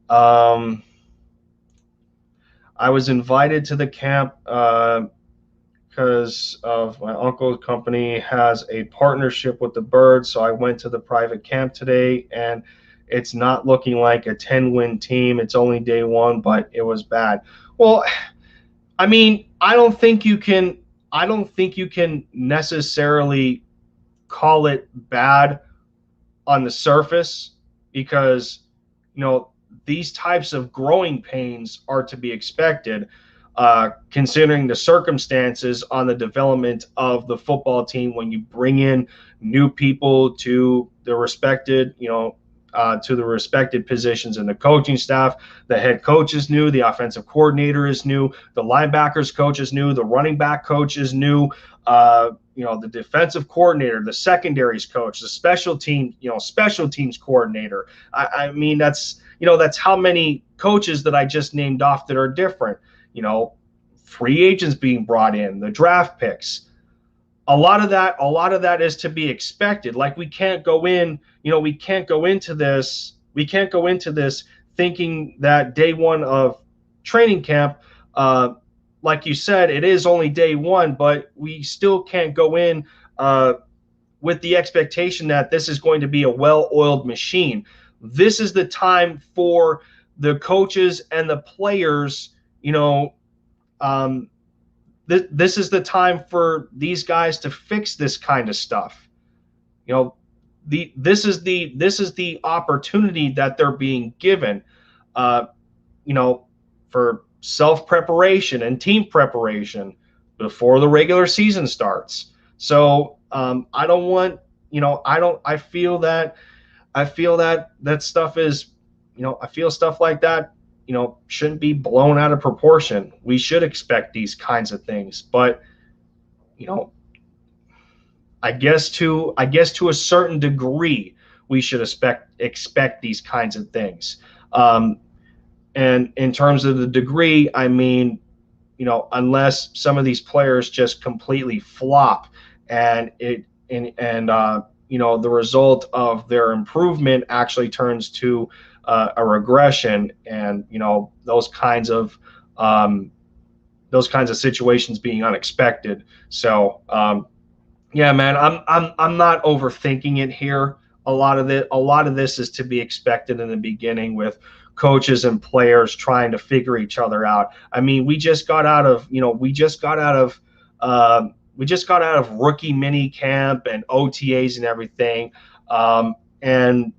I was invited to the camp because of my uncle's company has a partnership with the Birds. So I went to the private camp today, and it's not looking like a 10-win team. It's only day one, but it was bad. Well, I mean, I don't think you can necessarily call it bad on the surface, because these types of growing pains are to be expected, considering the circumstances on the development of the football team when you bring in new people to the respected positions in the coaching staff. The head coach is new, the offensive coordinator is new, the linebackers coach is new, the running back coach is new, the defensive coordinator, the secondaries coach, the special teams coordinator. I mean, that's how many coaches that I just named off that are different. Free agents being brought in, the draft picks. A lot of that is to be expected. Like, we can't go into this thinking that day one of training camp, like you said, it is only day one, but we still can't go in with the expectation that this is going to be a well-oiled machine. This is the time for the coaches and the players, this is the time for these guys to fix this kind of stuff. This is the opportunity that they're being given, for self-preparation and team preparation before the regular season starts. So I don't want, I feel that stuff is, I feel stuff like that, shouldn't be blown out of proportion. We should expect these kinds of things, but I guess to a certain degree, we should expect these kinds of things. And in terms of the degree, I mean, unless some of these players just completely flop, and the result of their improvement actually turns to a regression, and those kinds of situations being unexpected. So yeah, man, I'm not overthinking it here. A lot of this is to be expected in the beginning, with coaches and players trying to figure each other out. I mean, we just got out of rookie mini camp and OTAs and everything, and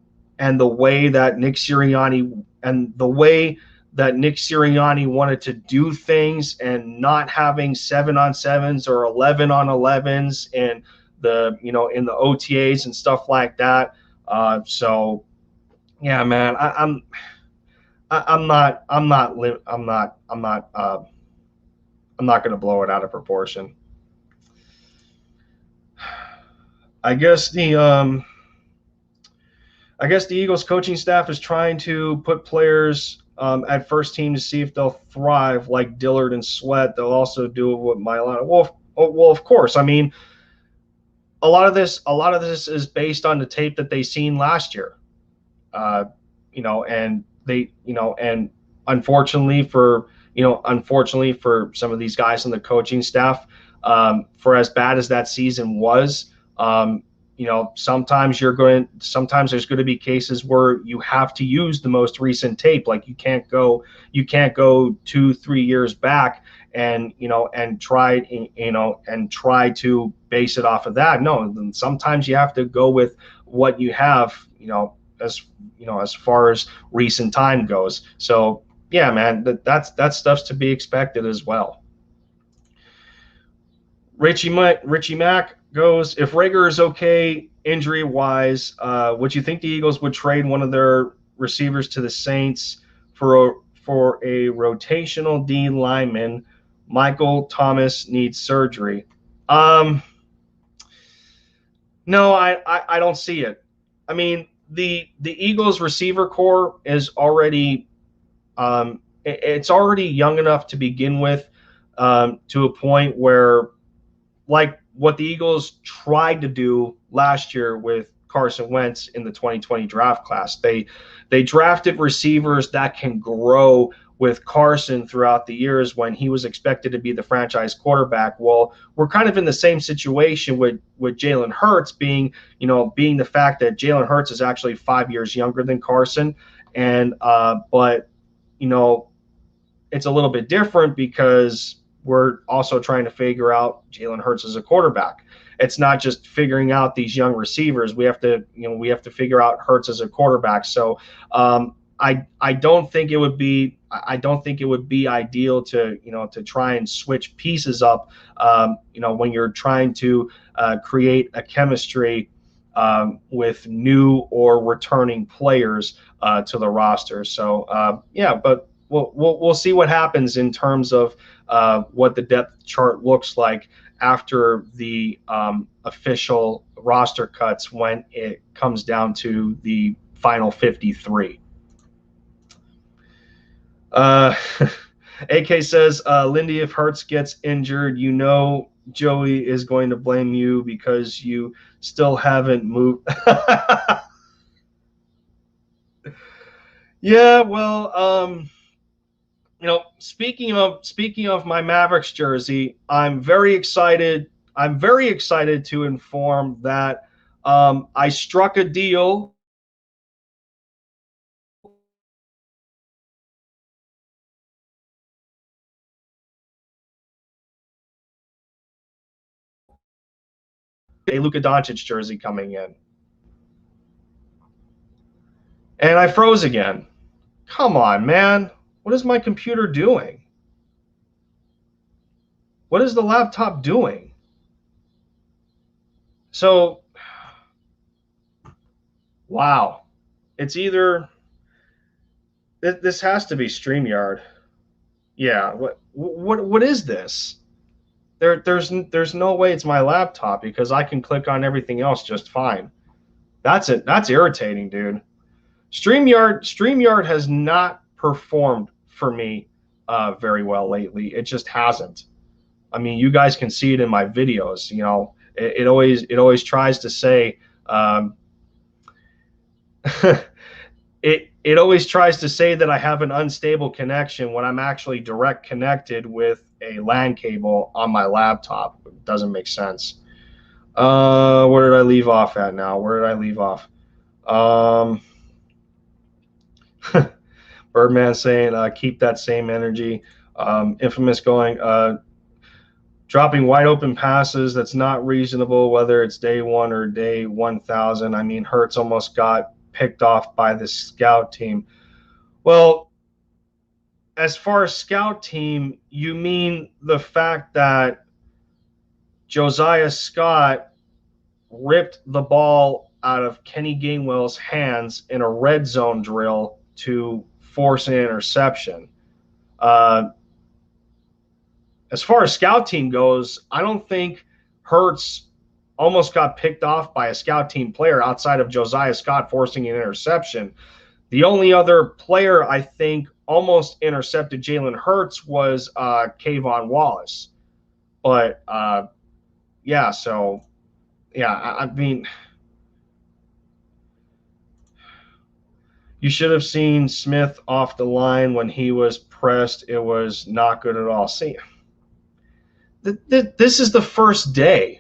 the way that Nick Sirianni wanted to do things, and not having 7-on-7s or 11-on-11s in the OTAs and stuff like that. So yeah, man, I'm not going to blow it out of proportion. I guess the Eagles coaching staff is trying to put players at first team to see if they'll thrive, like Dillard and Sweat. They'll also do it with Mailata. Well, of course. I mean, a lot of this is based on the tape that they seen last year. And unfortunately for some of these guys on the coaching staff, for as bad as that season was, sometimes there's going to be cases where you have to use the most recent tape. Like, you can't go 2-3 years back and try to base it off of that. No, sometimes you have to go with what you have, as far as recent time goes. So yeah, man, that stuff's to be expected as well. Richie Mack goes, if Reagor is okay injury-wise, would you think the Eagles would trade one of their receivers to the Saints for a rotational D lineman? Michael Thomas needs surgery. No, I don't see it. I mean, the Eagles receiver core is already it's already young enough to begin with, to a point where, like what the Eagles tried to do last year with Carson Wentz in the 2020 draft class. They drafted receivers that can grow with Carson throughout the years when he was expected to be the franchise quarterback. Well, we're kind of in the same situation with Jalen Hurts being the fact that Jalen Hurts is actually 5 years younger than Carson. And but it's a little bit different because we're also trying to figure out Jalen Hurts as a quarterback. It's not just figuring out these young receivers. We have to figure out Hurts as a quarterback. So I don't think it would be ideal to try and switch pieces up. When you're trying to create a chemistry with new or returning players to the roster. So but we'll see what happens in terms of what the depth chart looks like after the official roster cuts when it comes down to the final 53. AK says, Lindy, if Hurts gets injured, Joey is going to blame you because you still haven't moved. Yeah, well, speaking of my Mavericks jersey, I'm very excited. I'm very excited to inform that I struck a deal a Luka Doncic jersey coming in. And I froze again. Come on, man. What is my computer doing? What is the laptop doing? So, wow. It's either this has to be StreamYard. Yeah, what is this? There's no way it's my laptop because I can click on everything else just fine. That's it. That's irritating, dude. StreamYard has not performed for me very well lately. It just hasn't. I mean, you guys can see it in my videos. It always tries to say it always tries to say that I have an unstable connection when I'm actually direct connected with a LAN cable on my laptop. It doesn't make sense. Where did I leave off at now? Where did I leave off? Birdman saying, keep that same energy. Infamous going, dropping wide open passes. That's not reasonable, whether it's day one or day 1,000. I mean, Hurts almost got picked off by the scout team. Well, as far as scout team, you mean the fact that Josiah Scott ripped the ball out of Kenny Gainwell's hands in a red zone drill to force an interception. As far as scout team goes, I don't think Hurts almost got picked off by a scout team player outside of Josiah Scott forcing an interception. The only other player I think almost intercepted Jalen Hurts was Kayvon Wallace. But I mean, you should have seen Smith off the line when he was pressed. It was not good at all. See, this is the first day.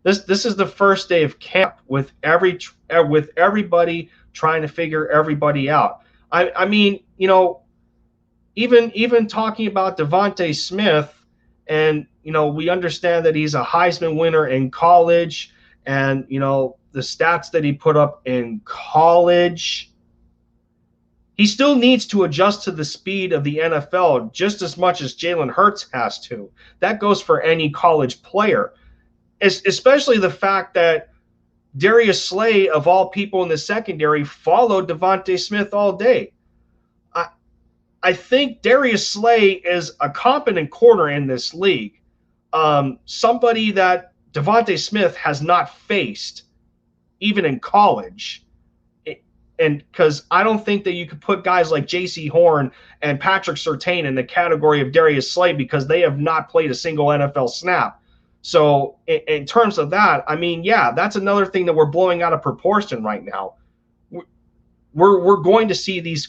This is the first day of camp with everybody trying to figure everybody out. I mean, even talking about Devontae Smith, and we understand that he's a Heisman winner in college, and the stats that he put up in college. He still needs to adjust to the speed of the NFL just as much as Jalen Hurts has to. That goes for any college player. Especially the fact that Darius Slay, of all people in the secondary, followed Devontae Smith all day. I think Darius Slay is a competent corner in this league. Somebody that Devontae Smith has not faced, even in college. and because I don't think that you could put guys like J.C. Horn and Patrick Surtain in the category of Darius Slay because they have not played a single NFL snap. So in terms of that, I mean, yeah, that's another thing that we're blowing out of proportion right now. We're going to see these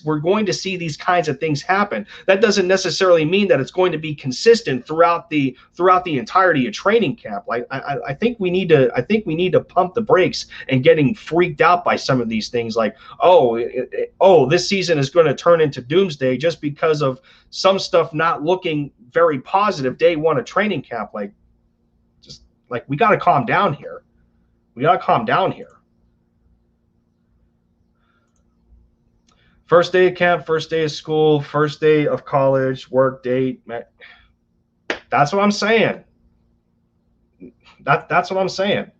kinds of things happen. That doesn't necessarily mean that it's going to be consistent throughout the entirety of training camp. Like I think we need to pump the brakes and getting freaked out by some of these things. Like this season is going to turn into doomsday just because of some stuff not looking very positive day one of training camp. Like we got to calm down here. First day of camp, first day of school, first day of college, work date. That's what I'm saying. That's what I'm saying.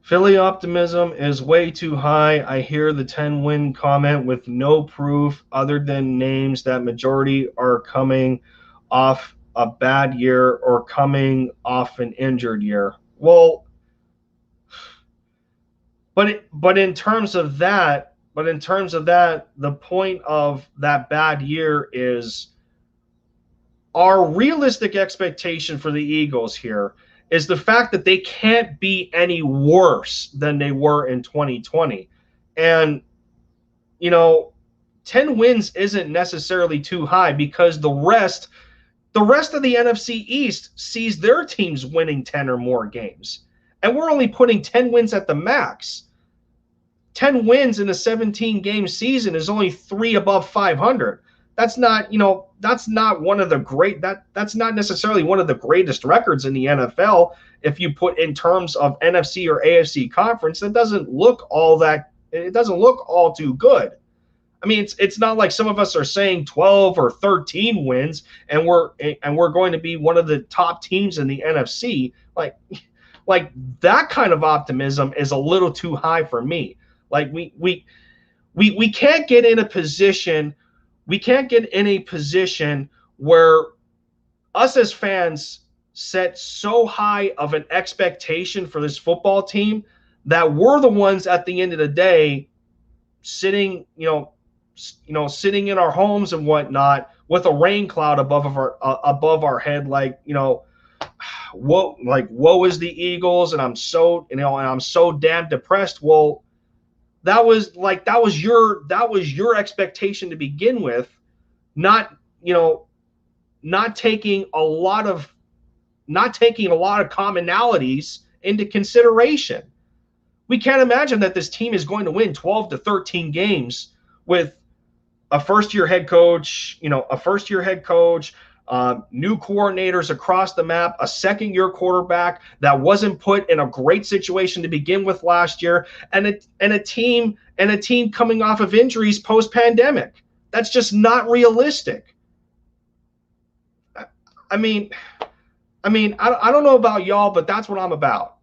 Philly optimism is way too high. I hear the 10-win comment with no proof other than names that majority are coming off a bad year or coming off an injured year. Well, but in terms of that, the point of that bad year is our realistic expectation for the Eagles here is the fact that they can't be any worse than they were in 2020. And 10 wins isn't necessarily too high because the rest of the NFC East sees their teams winning 10 or more games. And we're only putting 10 wins at the max. 10 wins in a 17-game season is only 3 above 500. That's not one of the great that's not necessarily one of the greatest records in the NFL if you put in terms of NFC or AFC conference. It doesn't look all too good. I mean, it's not like some of us are saying 12 or 13 wins and we're going to be one of the top teams in the NFC. Like that kind of optimism is a little too high for me. Like we can't get in a position where us as fans set so high of an expectation for this football team that we're the ones at the end of the day sitting in our homes and whatnot with a rain cloud above our head, woe is the Eagles, and I'm so damn depressed. Well, that was your expectation to begin with, not taking a lot of commonalities into consideration. We can't imagine that this team is going to win 12 to 13 games with a first-year head coach, new coordinators across the map, a second-year quarterback that wasn't put in a great situation to begin with last year, and a team coming off of injuries post-pandemic. That's just not realistic. I mean, I don't know about y'all, but that's what I'm about.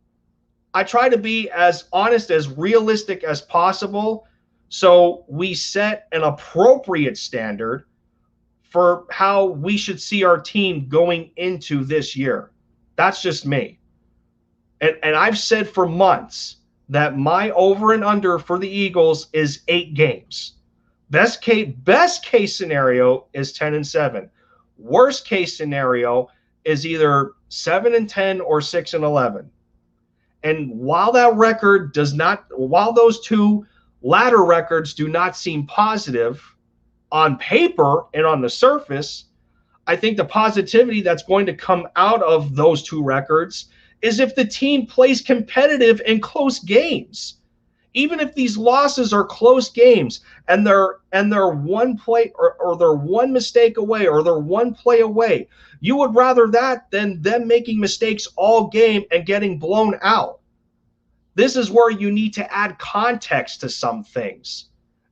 I try to be as honest, as realistic as possible, so we set an appropriate standard for how we should see our team going into this year. That's just me. And I've said for months that my over and under for the Eagles is 8 games. Best case scenario is 10-7. Worst case scenario is either 7-10 or 6-11. And while those two latter records do not seem positive on paper and on the surface, I think the positivity that's going to come out of those two records is if the team plays competitive in close games. Even if these losses are close games and they're one play or they're one mistake away or they're one play away, you would rather that than them making mistakes all game and getting blown out. This is where you need to add context to some things.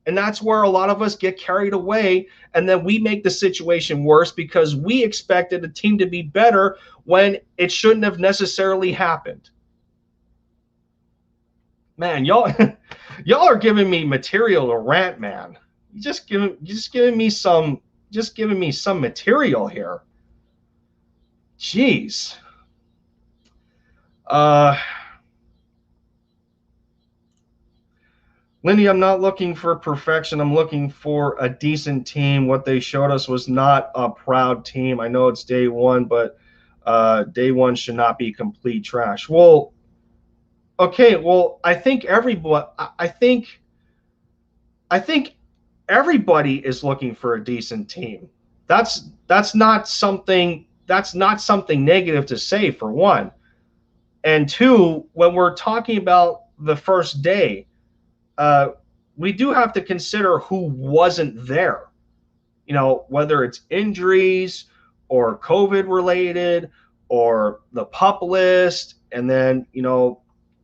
And that's where a lot of us get carried away, and then we make the situation worse because we expected the team to be better when it shouldn't have necessarily happened. Man, y'all are giving me material to rant, man. Just giving me some material here. Jeez. Uh, Lindy, I'm not looking for perfection. I'm looking for a decent team. What they showed us was not a proud team. I know it's day one, but day one should not be complete trash. Well, okay. Well, I think everybody is looking for a decent team. That's not something negative to say, for one. And two, when we're talking about the first day, uh, we do have to consider who wasn't there. Whether it's injuries or COVID related or the pup list, and then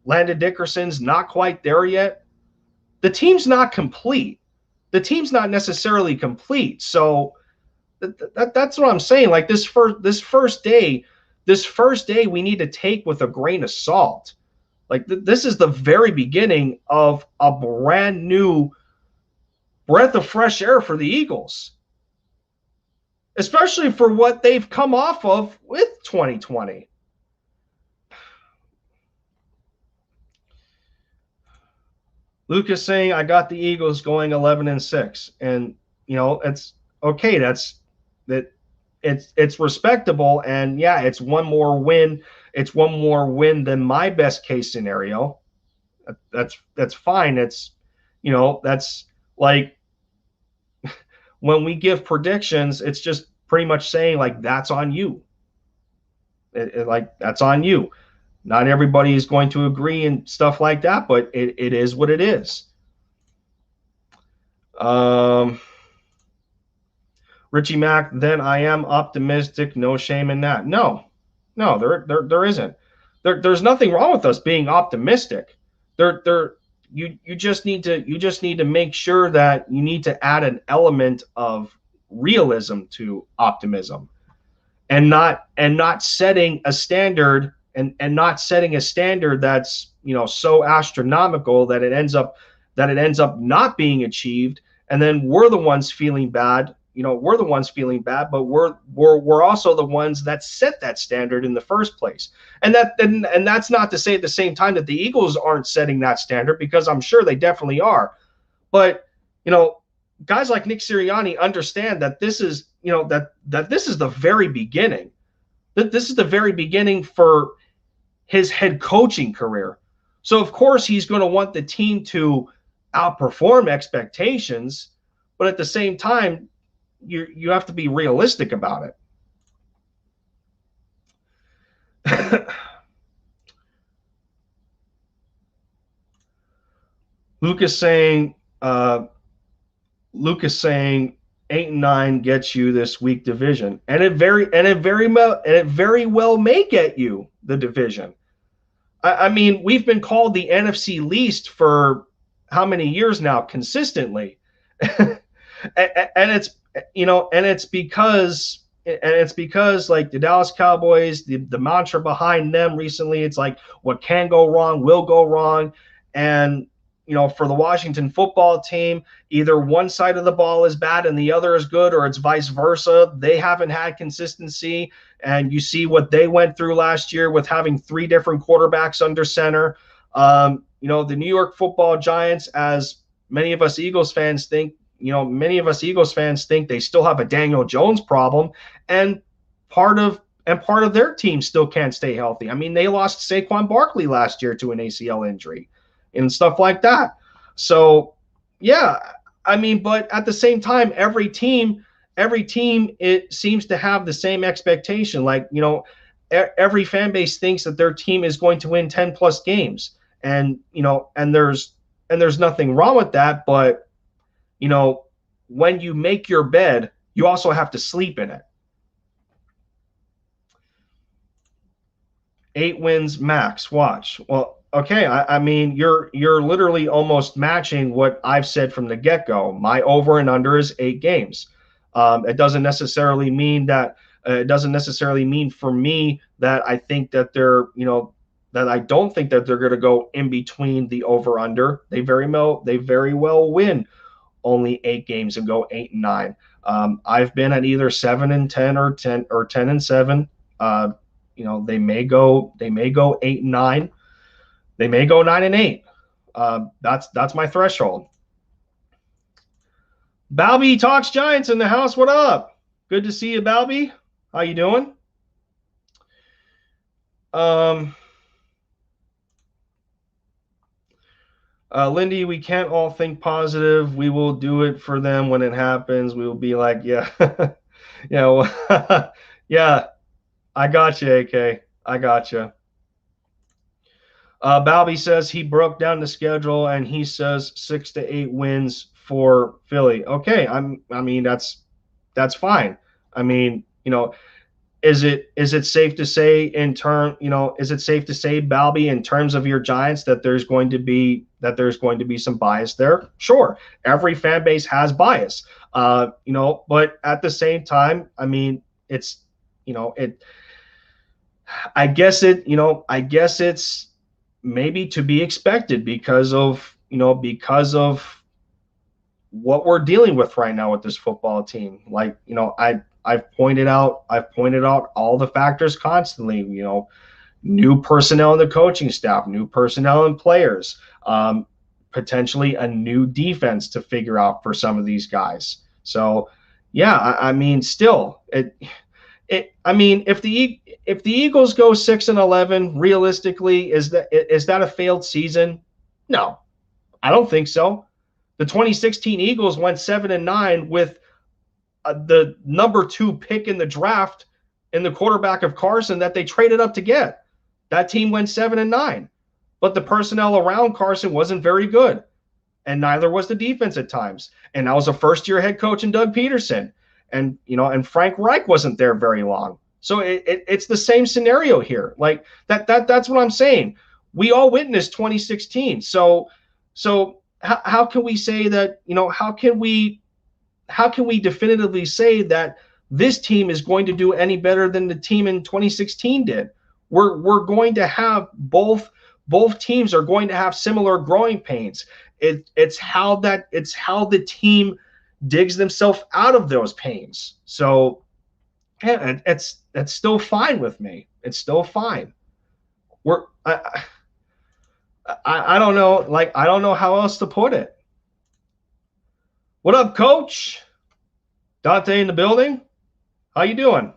Landon Dickerson's not quite there yet. The team's not complete. The team's not necessarily complete. So that's what I'm saying. Like this first day, we need to take with a grain of salt. Like this is the very beginning of a brand new breath of fresh air for the Eagles, especially for what they've come off of with 2020. Lucas saying, I got the Eagles going 11-6. And, it's okay. It's respectable. And yeah, it's one more win. It's one more win than my best case scenario. That's fine. That's like when we give predictions, it's just pretty much saying like, that's on you. Like, that's on you. Not everybody is going to agree and stuff like that, but it is what it is. Richie Mack, then I am optimistic. No shame in that. No, there isn't. There's nothing wrong with us being optimistic. You just need to make sure that you need to add an element of realism to optimism, and not setting a standard and not setting a standard that's so astronomical that it ends up not being achieved, and then we're the ones feeling bad. We're the ones feeling bad, but we're also the ones that set that standard in the first place. And that's not to say at the same time that the Eagles aren't setting that standard, because I'm sure they definitely are. But guys like Nick Sirianni understand that this is that this is the very beginning. That this is the very beginning for his head coaching career. So of course he's going to want the team to outperform expectations, but at the same time, you have to be realistic about it. Lucas saying 8-9 gets you this weak division, and it very well may get you the division. I mean, we've been called the NFC least for how many years now consistently, and it's because like the Dallas Cowboys, the mantra behind them recently, it's like what can go wrong will go wrong. And for the Washington football team, either one side of the ball is bad and the other is good, or it's vice versa. They haven't had consistency. And you see what they went through last year with having 3 different quarterbacks under center. The New York Football Giants, as many of us Eagles fans think, they still have a Daniel Jones problem, and part of their team still can't stay healthy. I mean, they lost Saquon Barkley last year to an ACL injury and stuff like that. So, yeah, I mean, but at the same time, every team, it seems to have the same expectation. Like, every fan base thinks that their team is going to win 10 plus games. And, and there's nothing wrong with that. But, when you make your bed, you also have to sleep in it. 8 wins max. Watch. Well, okay. I mean, you're literally almost matching what I've said from the get-go. My over and under is 8 games. It doesn't necessarily mean for me that I think that they're, that I don't think that they're going to go in between the over under. They very well win only 8 games and go 8-9. I've been at either 7-10 or 10 or 10-7. they may go 8-9. They may go 9-8. That's my threshold. Balby Talks Giants in the house. What up? Good to see you, Balby. How you doing? Lindy, we can't all think positive. We will do it for them when it happens. We will be like, yeah, yeah, yeah. I got you, AK. I got you. Balby says he broke down the schedule and he says 6 to 8 wins for Philly. Okay, I mean that's fine. I mean, is it safe to say is it safe to say, Balby, in terms of your Giants, that there's going to be some bias there? Sure, every fan base has bias, but at the same time, I mean, it's it. I guess it's maybe to be expected because of what we're dealing with right now with this football team. Like, I've pointed out all the factors constantly, new personnel in the coaching staff, new personnel and players, potentially a new defense to figure out for some of these guys. So yeah, I mean, still I mean, if the Eagles go 6-11, realistically, is that a failed season? No, I don't think so. The 2016 Eagles went 7-9 with the number 2 pick in the draft in the quarterback of Carson that they traded up to get. That team went 7-9, but the personnel around Carson wasn't very good, and neither was the defense at times. And that was a first-year head coach in Doug Peterson, and Frank Reich wasn't there very long. So it's the same scenario here. Like that's what I'm saying. We all witnessed 2016. So how can we say that, how can we definitively say that this team is going to do any better than the team in 2016 did? We're going to have both teams are going to have similar growing pains. It's how the team digs themselves out of those pains. So yeah, it's still fine with me. It's still fine. I don't know, I don't know how else to put it. What up, Coach? Dante in the building. How you doing?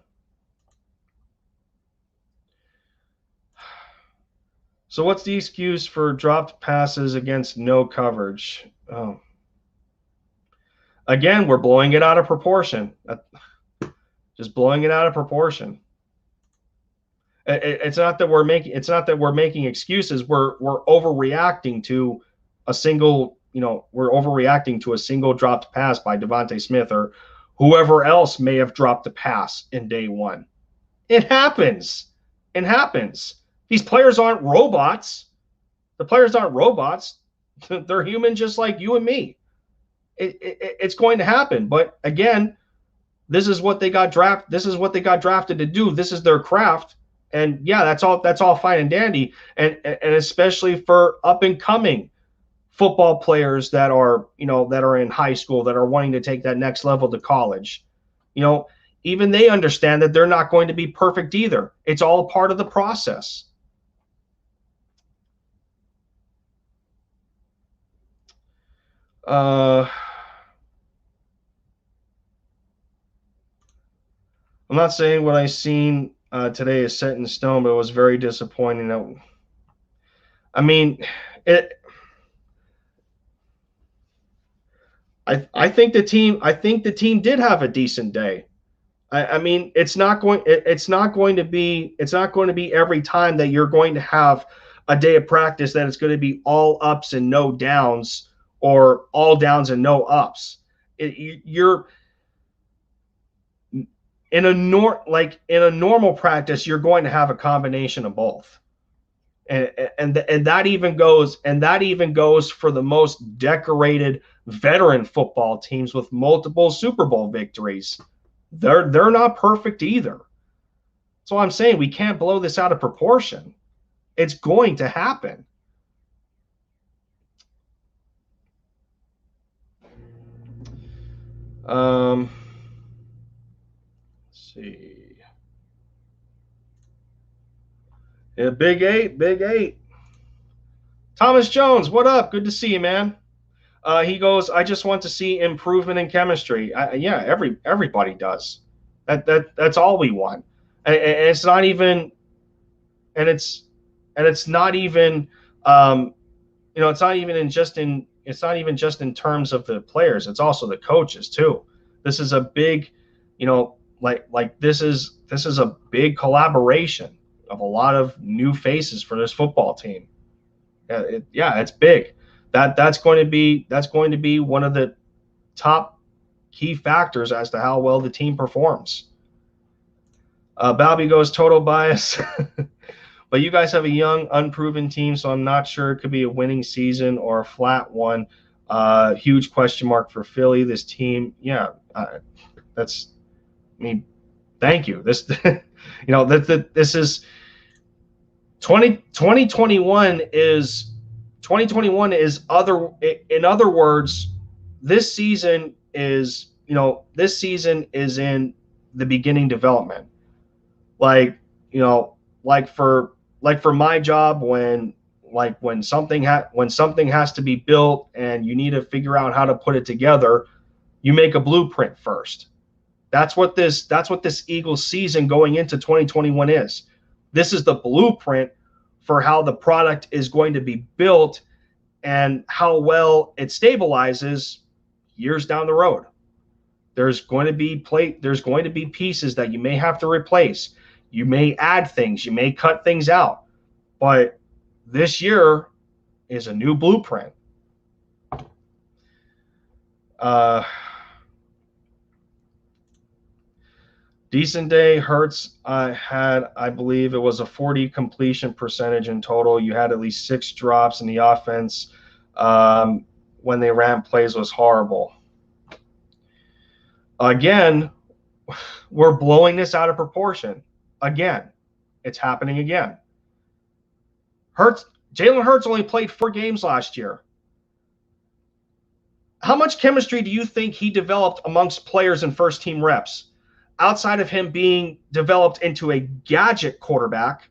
So what's the excuse for dropped passes against no coverage? Oh. Again, we're blowing it out of proportion. Just blowing it out of proportion. It's not that we're making excuses. We're overreacting to a single, we're overreacting to a single dropped pass by Devontae Smith or whoever else may have dropped the pass in day one. It happens. It happens. These players aren't robots. The players aren't robots. They're human just like you and me. It's going to happen. But again, this is what they got drafted. This is what they got drafted to do. This is their craft. And yeah, that's all fine and dandy. And especially for up and coming football players that are in high school, that are wanting to take that next level to college. Even they understand that they're not going to be perfect either. It's all part of the process. I'm not saying what I seen today is set in stone, but it was very disappointing. I mean, I think the team did have a decent day. I mean, it's not going to be every time that you're going to have a day of practice that it's going to be all ups and no downs, or all downs and no ups. You're in a normal practice, you're going to have a combination of both. And that even goes for the most decorated veteran football teams with multiple Super Bowl victories. They're not perfect either. So I'm saying we can't blow this out of proportion. It's going to happen. Let's see. Yeah, Big Eight, Big Eight. Thomas Jones, what up? Good to see you, man. He goes, I just want to see improvement in chemistry. Yeah, everybody does. That's all we want. And it's not even, and it's not even, um, it's not even it's not even just in terms of the players. It's also the coaches too. This is a big, this is a big collaboration of a lot of new faces for this football team. It's big. That's going to be one of the top key factors as to how well the team performs. Balby goes total bias, but you guys have a young, unproven team, so I'm not sure it could be a winning season or a flat one. Huge question mark for Philly. This team, that's. I mean, thank you. This, this is 2021 is 2021 is other. In other words, this season is in the beginning development. Like like for my job, when something has to be built and you need to figure out how to put it together, you make a blueprint first. That's what this Eagles season going into 2021 is. This is the blueprint for how the product is going to be built and how well it stabilizes years down the road. There's going to be pieces that you may have to replace. You may add things, you may cut things out. But this year is a new blueprint. Decent day. Hurts had, I believe it was a 40 completion percentage in total. You had at least 6 drops, in the offense when they ran plays was horrible. Again, we're blowing this out of proportion. Again, it's happening again. Jalen Hurts only played 4 games last year. How much chemistry do you think he developed amongst players and first-team reps? Outside of him being developed into a gadget quarterback,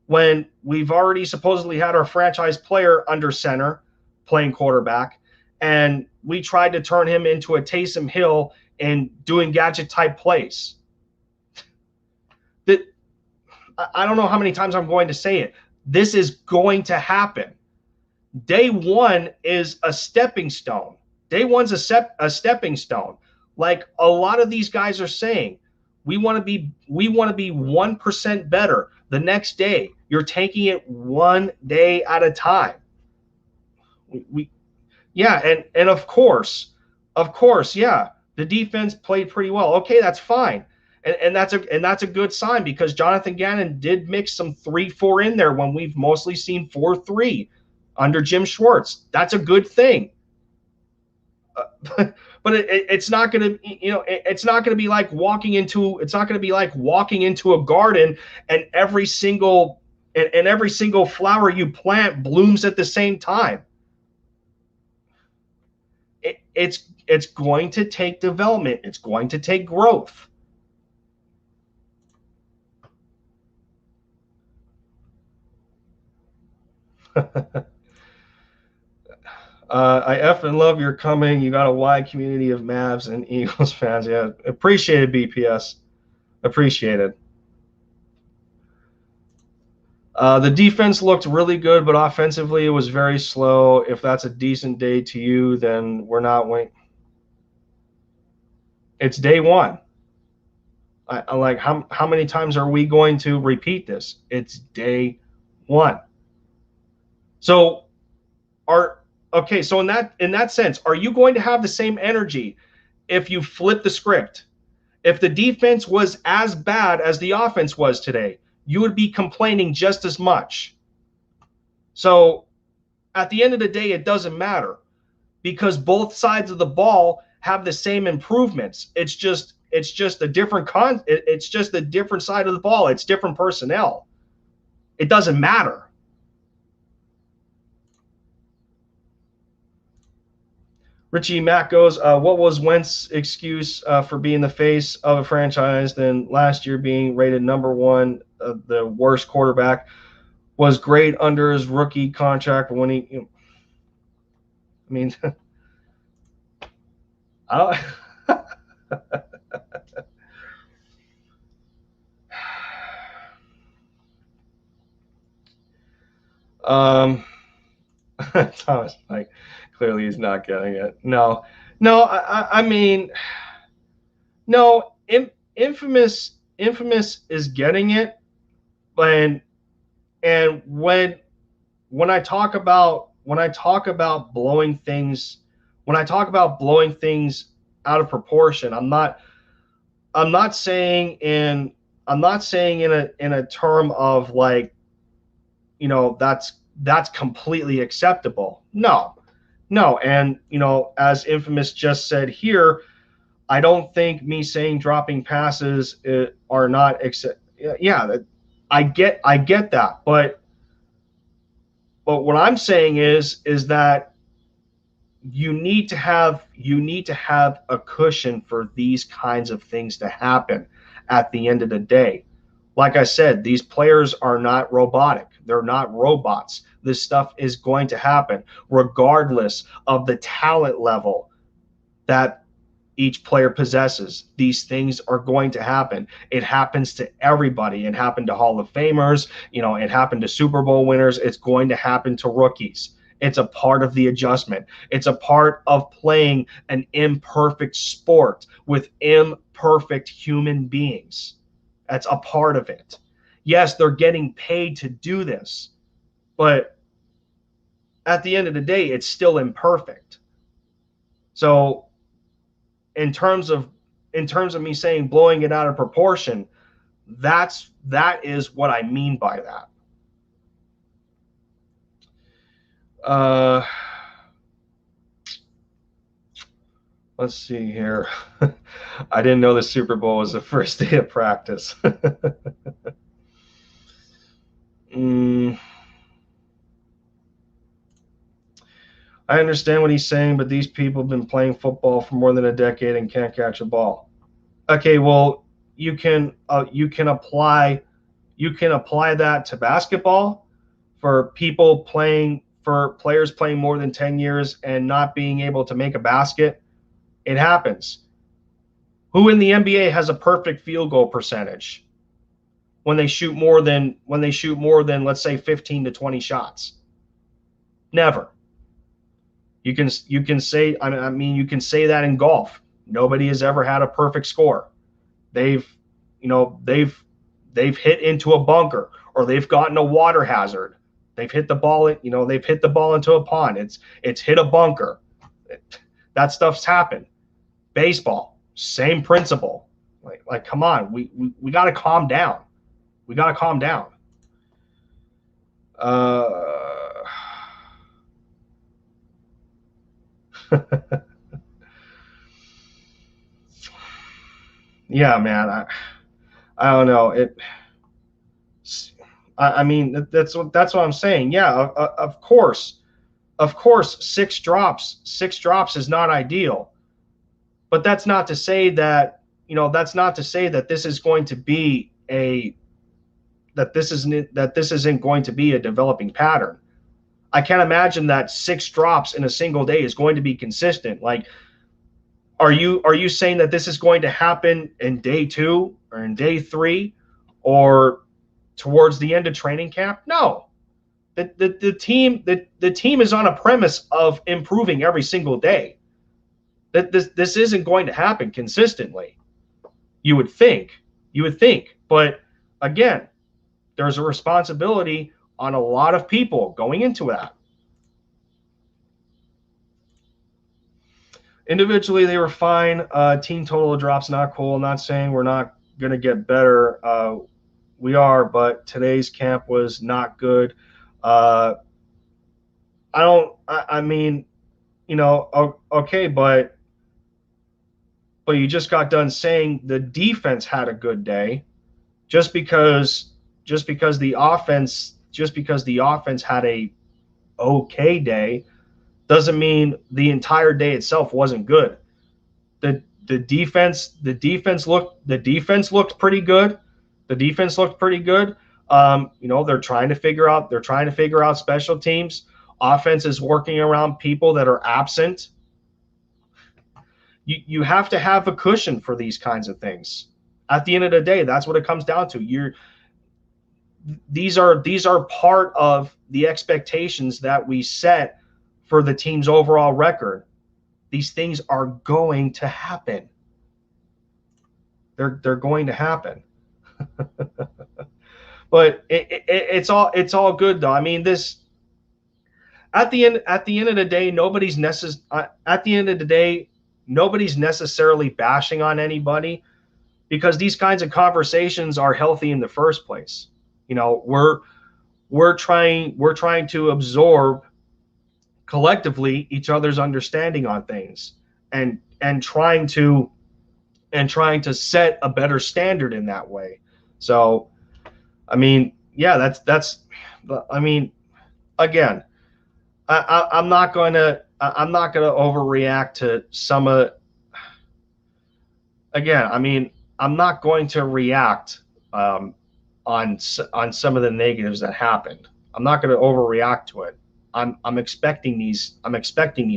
when we've already supposedly had our franchise player under center playing quarterback, and we tried to turn him into a Taysom Hill and doing gadget-type plays. I don't know how many times I'm going to say it. This is going to happen. Day one is a stepping stone. Day one's a stepping stone. Like a lot of these guys are saying, we want to be 1% better the next day. You're taking it one day at a time. And of course, yeah, the defense played pretty well. Okay, that's fine. And that's a good sign, because Jonathan Gannon did mix some 3-4 in there when we've mostly seen 4-3 under Jim Schwartz. That's a good thing. But it's not going to, it's not going to be like walking into a garden and every single flower you plant blooms at the same time. It's going to take development. It's going to take growth. I effing love your coming. You got a wide community of Mavs and Eagles fans. Yeah, appreciate it, BPS. Appreciate it. The defense looked really good, but offensively it was very slow. If that's a decent day to you, then we're not winning. It's day one. I like how many times are we going to repeat this? It's day one. So so in that sense, are you going to have the same energy if you flip the script? If the defense was as bad as the offense was today, you would be complaining just as much. So at the end of the day, it doesn't matter, because both sides of the ball have the same improvements. It's just a different it's just a different side of the ball. It's different personnel. It doesn't matter. Richie Mack goes, what was Wentz's excuse for being the face of a franchise, then last year being rated number one, the worst quarterback? was great under his rookie contract when he. I mean, I don't. Thomas, like, clearly he's not getting it. No, I mean, no. Infamous is getting it, and when I talk about blowing things, out of proportion, I'm not saying in a term of like, that's completely acceptable. No. And as Infamous just said here, I don't think me saying dropping passes are not accept. Yeah, I get that, but what I'm saying is that you need to have a cushion for these kinds of things to happen at the end of the day. Like I said, these players are not robotic. They're not robots. This stuff is going to happen regardless of the talent level that each player possesses. These things are going to happen. It happens to everybody. It happened to Hall of Famers. It happened to Super Bowl winners. It's going to happen to rookies. It's a part of the adjustment. It's a part of playing an imperfect sport with imperfect human beings. That's a part of it. Yes, they're getting paid to do this, but at the end of the day, it's still imperfect. So in terms of me saying blowing it out of proportion, that is what I mean by that. Let's see here. I didn't know the Super Bowl was the first day of practice. I understand what he's saying, but these people have been playing football for more than a decade and can't catch a ball. Okay, well, you can apply that to basketball for players playing more than 10 years and not being able to make a basket. It happens. Who in the NBA has a perfect field goal percentage when they shoot more than let's say 15 to 20 shots? Never. You can say, I mean you can say that in golf. Nobody has ever had a perfect score. They've hit into a bunker, or they've gotten a water hazard. They've hit the ball, into a pond. It's hit a bunker. That stuff's happened. Baseball, same principle. Like come on, we got to calm down. We got to calm down. Yeah, man. I don't know. I mean, that's what I'm saying. Yeah, of course, six drops is not ideal, but that's not to say that this is going to be that this isn't going to be a developing pattern. I can't imagine that 6 drops in a single day is going to be consistent. Like, are you saying that this is going to happen in day 2 or in day 3 or towards the end of training camp? No. The team is on a premise of improving every single day. That this isn't going to happen consistently. You would think, but again, there's a responsibility on a lot of people going into that. Individually, they were fine. Team total of drops, not cool. I'm not saying we're not going to get better. We are, but today's camp was not good. I mean, okay, but you just got done saying the defense had a good day. Just because the offense had a okay day doesn't mean the entire day itself wasn't good. The defense looked pretty good. The defense looked pretty good. They're trying to figure out special teams. Offense is working around people that are absent. You have to have a cushion for these kinds of things. At the end of the day, that's what it comes down to. These are part of the expectations that we set for the team's overall record. These things are going to happen. They're going to happen. But it's all good though. I mean, this at the end of the day, nobody's necessarily bashing on anybody, because these kinds of conversations are healthy in the first place. We're trying to absorb collectively each other's understanding on things, and trying to set a better standard in that way. So, I mean, yeah, that's. I mean, again, I'm not going to overreact to some of. Again, I mean, I'm not going to react on some of the negatives that happened. I'm not going to overreact to it. I'm expecting these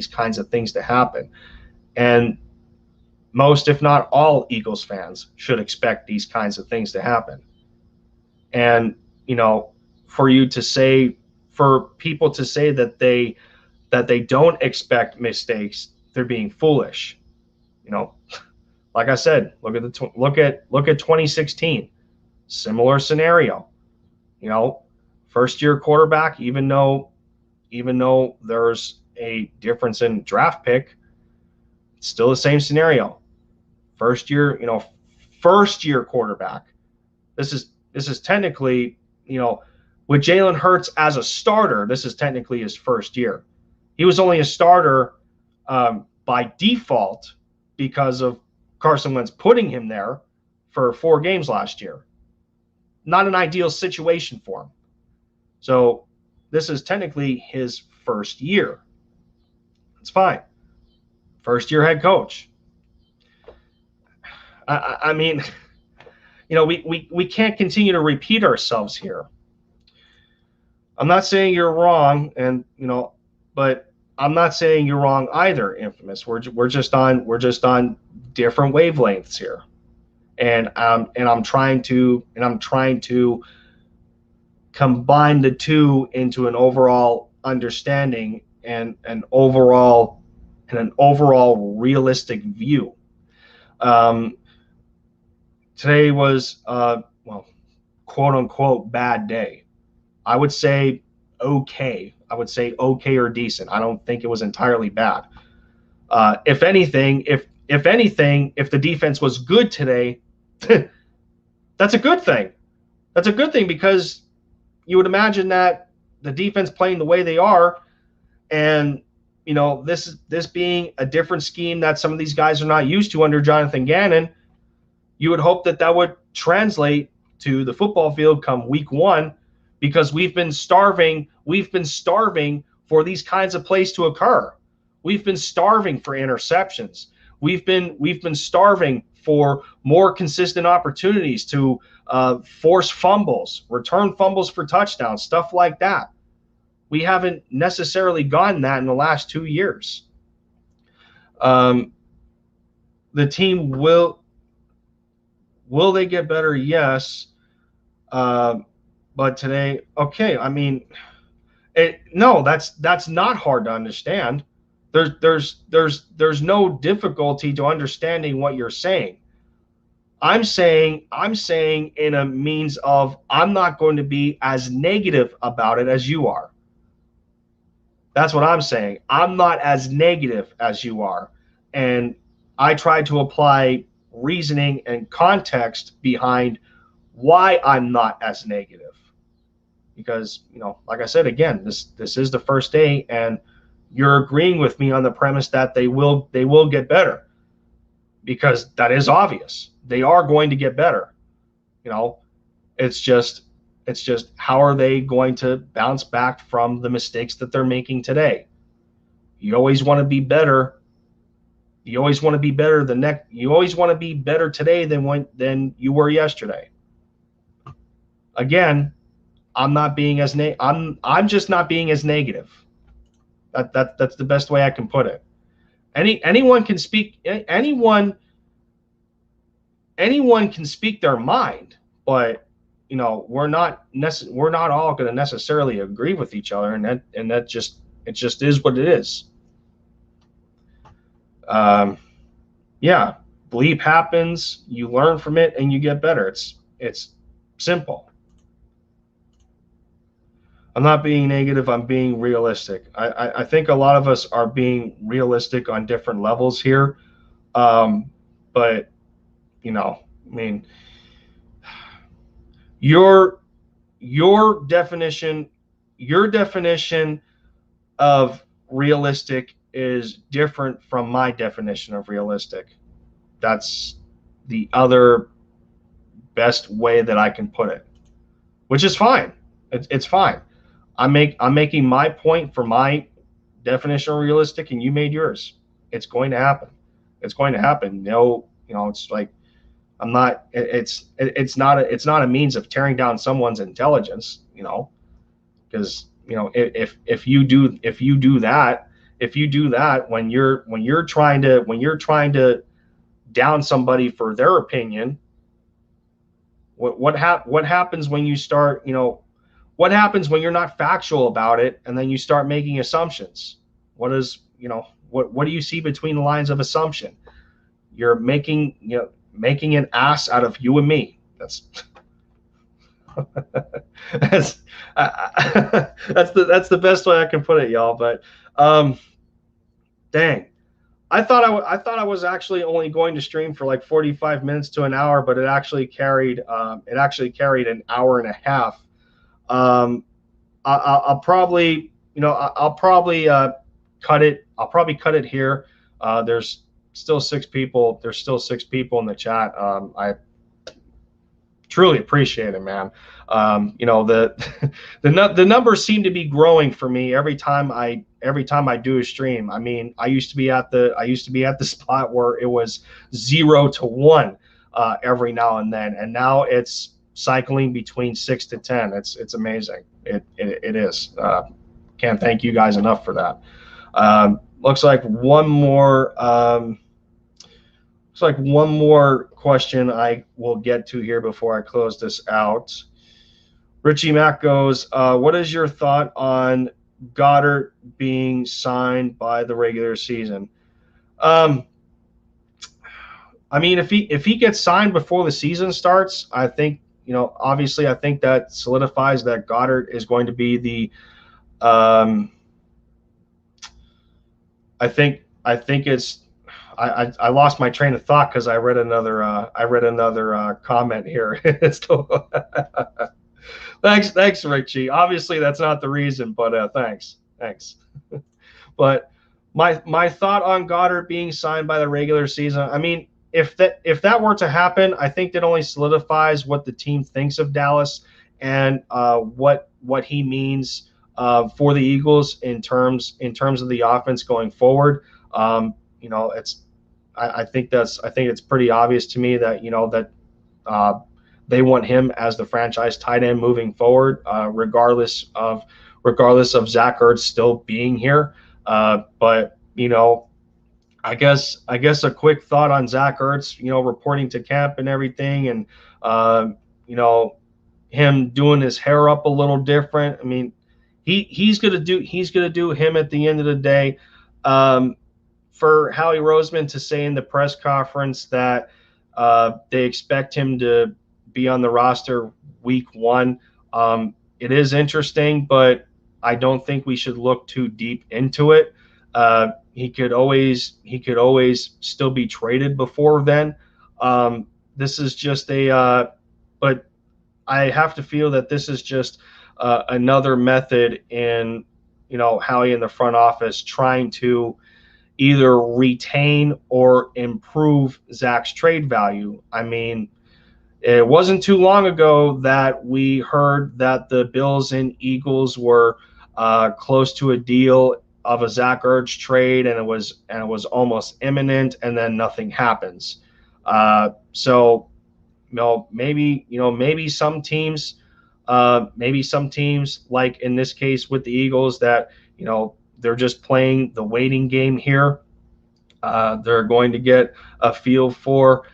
kinds of things to happen, and most, if not all, Eagles fans should expect these kinds of things to happen. And for people to say that they don't expect mistakes, they're being foolish. Like I said, look at 2016, similar scenario. First year quarterback, even though there's a difference in draft pick, it's still the same scenario. First year quarterback. This is technically, with Jalen Hurts as a starter, this is technically his first year. He was only a starter by default because of Carson Wentz putting him there for 4 games last year. Not an ideal situation for him. So this is technically his first year. It's fine. First year head coach. I mean, we can't continue to repeat ourselves here. I'm not saying you're wrong, but I'm not saying you're wrong either, Infamous. We're just on different wavelengths here, and I'm trying to combine the two into an overall understanding and an overall realistic view. Today was quote unquote bad day. I would say okay. I would say okay or decent. I don't think it was entirely bad. If anything, if the defense was good today, that's a good thing. That's a good thing, because you would imagine that the defense playing the way they are, and this being a different scheme that some of these guys are not used to under Jonathan Gannon, you would hope that would translate to the football field come week 1, because we've been starving for these kinds of plays to occur. We've been starving for interceptions. We've been starving for more consistent opportunities to force fumbles, return fumbles for touchdowns, stuff like that. We haven't necessarily gotten that in the last 2 years. The team will they get better? Yes. But today, okay. I mean, no, that's not hard to understand. There's no difficulty to understanding what you're saying. I'm saying in a means of, I'm not going to be as negative about it as you are. That's what I'm saying. I'm not as negative as you are. And I try to apply reasoning and context behind why I'm not as negative. Because, like I said, again, this is the first day, and you're agreeing with me on the premise that they will get better, because that is obvious. They are going to get better. It's just how are they going to bounce back from the mistakes that they're making today? You always want to be better. You always want to be better you always want to be better today than you were yesterday. Again, I'm not being as I'm just not being as negative. That's the best way I can put it. Anyone can speak. Anyone can speak their mind, but we're not all going to necessarily agree with each other, and that just it just is what it is. Yeah, bleep happens. You learn from it, and you get better. It's simple. I'm not being negative. I'm being realistic. I think a lot of us are being realistic on different levels here. But I mean, your your definition your definition of realistic is different from my definition of realistic. That's the other best way that I can put it, which is fine. It's fine. I'm making my point for my definition of realistic, and you made yours. It's going to happen. It's going to happen. No, it's like I'm not. It's not a means of tearing down someone's intelligence. Because if you do that when you're trying to down somebody for their opinion, what happens when you start what happens when you're not factual about it and then you start making assumptions? What do you see between the lines of assumption? You're making an ass out of you and me. That's that's that's the best way I can put it, y'all. But dang, I thought I was actually only going to stream for like 45 minutes to an hour, but it actually carried an hour and a half. I'll probably cut it. I'll probably cut it here. There's still six people. There's still six people in the chat. I truly appreciate it, man. The numbers seem to be growing for me every time I do a stream. I mean, I used to be at the spot where it was 0 to 1 every now and then, and now it's cycling between 6 to 10. It's amazing. It is. Can't thank you guys enough for that. Looks like one more. Looks like one more question I will get to here before I close this out. Richie Mack goes, what is your thought on Goddard being signed by the regular season? I mean, if he gets signed before the season starts, I think, obviously I think that solidifies that Goddard is going to be the I think it's I lost my train of thought because I read another comment here. Thanks, Richie. Obviously, that's not the reason, but thanks. But my thought on Goddard being signed by the regular season. I mean, if that were to happen, I think that only solidifies what the team thinks of Dallas and what he means for the Eagles in terms of the offense going forward. I think it's pretty obvious to me that that they want him as the franchise tight end moving forward, regardless of Zach Ertz still being here. But I guess a quick thought on Zach Ertz, reporting to camp and everything, and him doing his hair up a little different. I mean, he's gonna do him at the end of the day. For Howie Roseman to say in the press conference that they expect him to be on the roster week 1, it is interesting, but I don't think we should look too deep into it. He could always still be traded before then. This is just but I have to feel that this is just another method in Howie in the front office trying to either retain or improve Zach's trade value. I mean, it wasn't too long ago that we heard that the Bills and Eagles were close to a deal of a Zach Ertz trade, and it was almost imminent, and then nothing happens. So maybe some teams Maybe some teams, like in this case with the Eagles, that they're just playing the waiting game here. They're going to get a feel for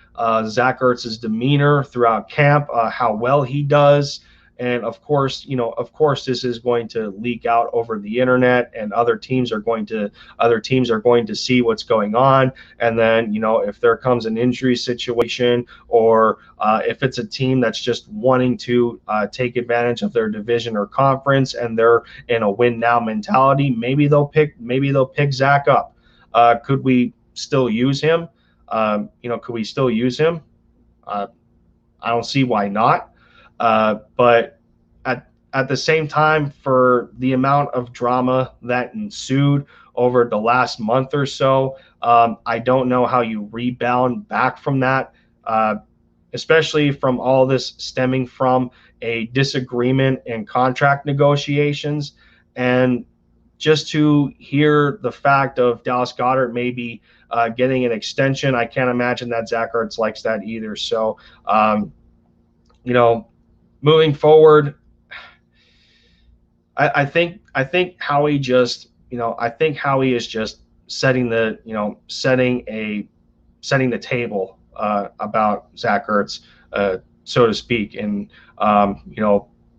Zach Ertz's demeanor throughout camp, how well he does. And of course, this is going to leak out over the internet, and other teams are going to see what's going on. And then, if there comes an injury situation, or if it's a team that's just wanting to take advantage of their division or conference, and they're in a win now mentality, maybe they'll pick Zach up. Could we still use him? Could we still use him? I don't see why not. But at the same time, for the amount of drama that ensued over the last month or so, I don't know how you rebound back from that, especially from all this stemming from a disagreement in contract negotiations. And just to hear the fact of Dallas Goedert maybe getting an extension, I can't imagine that Zach Ertz likes that either. So, moving forward, I think Howie just, Howie is just setting the table about Zach Ertz, so to speak, and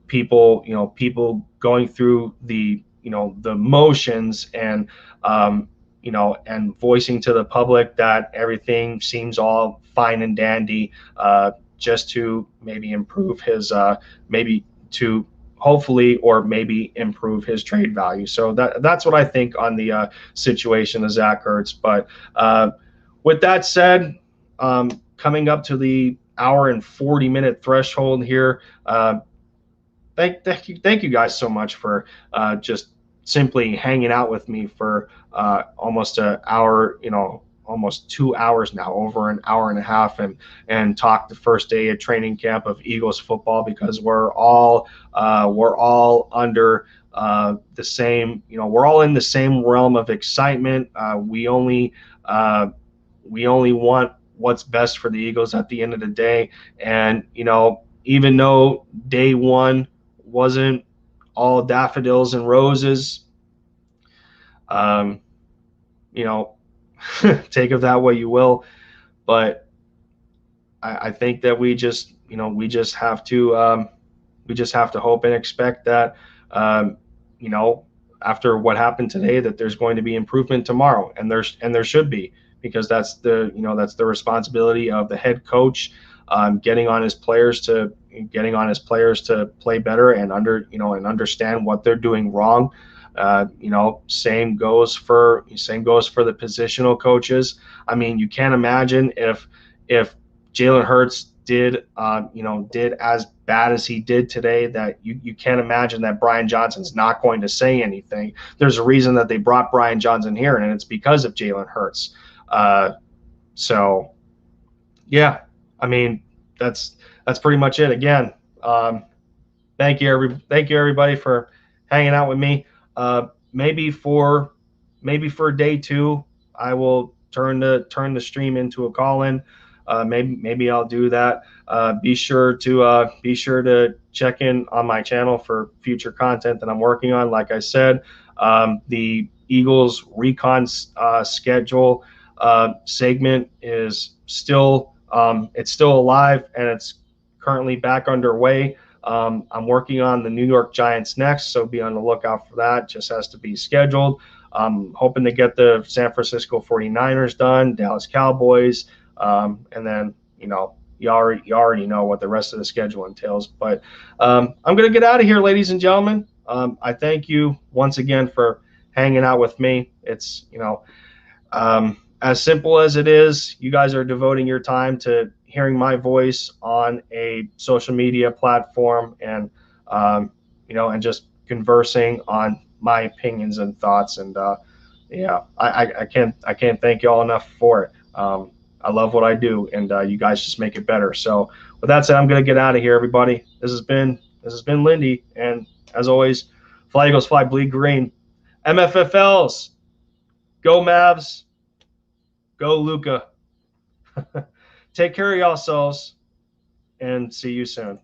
people going through the motions, and and voicing to the public that everything seems all fine and dandy, just to maybe improve his hopefully, or maybe improve his trade value. So that's what I think on the situation of Zach Ertz. But with that said, coming up to the hour and 40-minute threshold here, thank you guys so much for just simply hanging out with me for almost an hour, almost 2 hours now, over an hour and a half, and talk the first day of training camp of Eagles football, because we're all under the same, we're all in the same realm of excitement. We only want what's best for the Eagles at the end of the day. And even though day one wasn't all daffodils and roses, take of that what you will, but I think that we just have to hope and expect that after what happened today, that there's going to be improvement tomorrow, and there should be, because that's the responsibility of the head coach, getting on his players to play better and understand what they're doing wrong. Same goes for the positional coaches. I mean, you can't imagine if Jalen Hurts did as bad as he did today, that you can't imagine that Brian Johnson's not going to say anything. There's a reason that they brought Brian Johnson here, and it's because of Jalen Hurts. So yeah, I mean, that's pretty much it. Again, thank you everybody for hanging out with me. Maybe for day two, I will turn the stream into a call-in. Maybe I'll do that. Be sure to check in on my channel for future content that I'm working on. Like I said, the Eagles recon schedule segment is still alive, and it's currently back underway. I'm working on the New York Giants next, so be on the lookout for that. Just has to be scheduled. I'm hoping to get the San Francisco 49ers done, Dallas Cowboys, and then you already know what the rest of the schedule entails. But I'm going to get out of here, ladies and gentlemen. I thank you once again for hanging out with me. It's as simple as it is. You guys are devoting your time to hearing my voice on a social media platform, and and just conversing on my opinions and thoughts. And I can't thank you all enough for it. I love what I do, and you guys just make it better. So with that said, I'm going to get out of here, everybody. This has been Lindy, and as always, fly Eagles, fly, bleed green. MFFLs, go Mavs, go Luka. Take care of yourselves, and see you soon.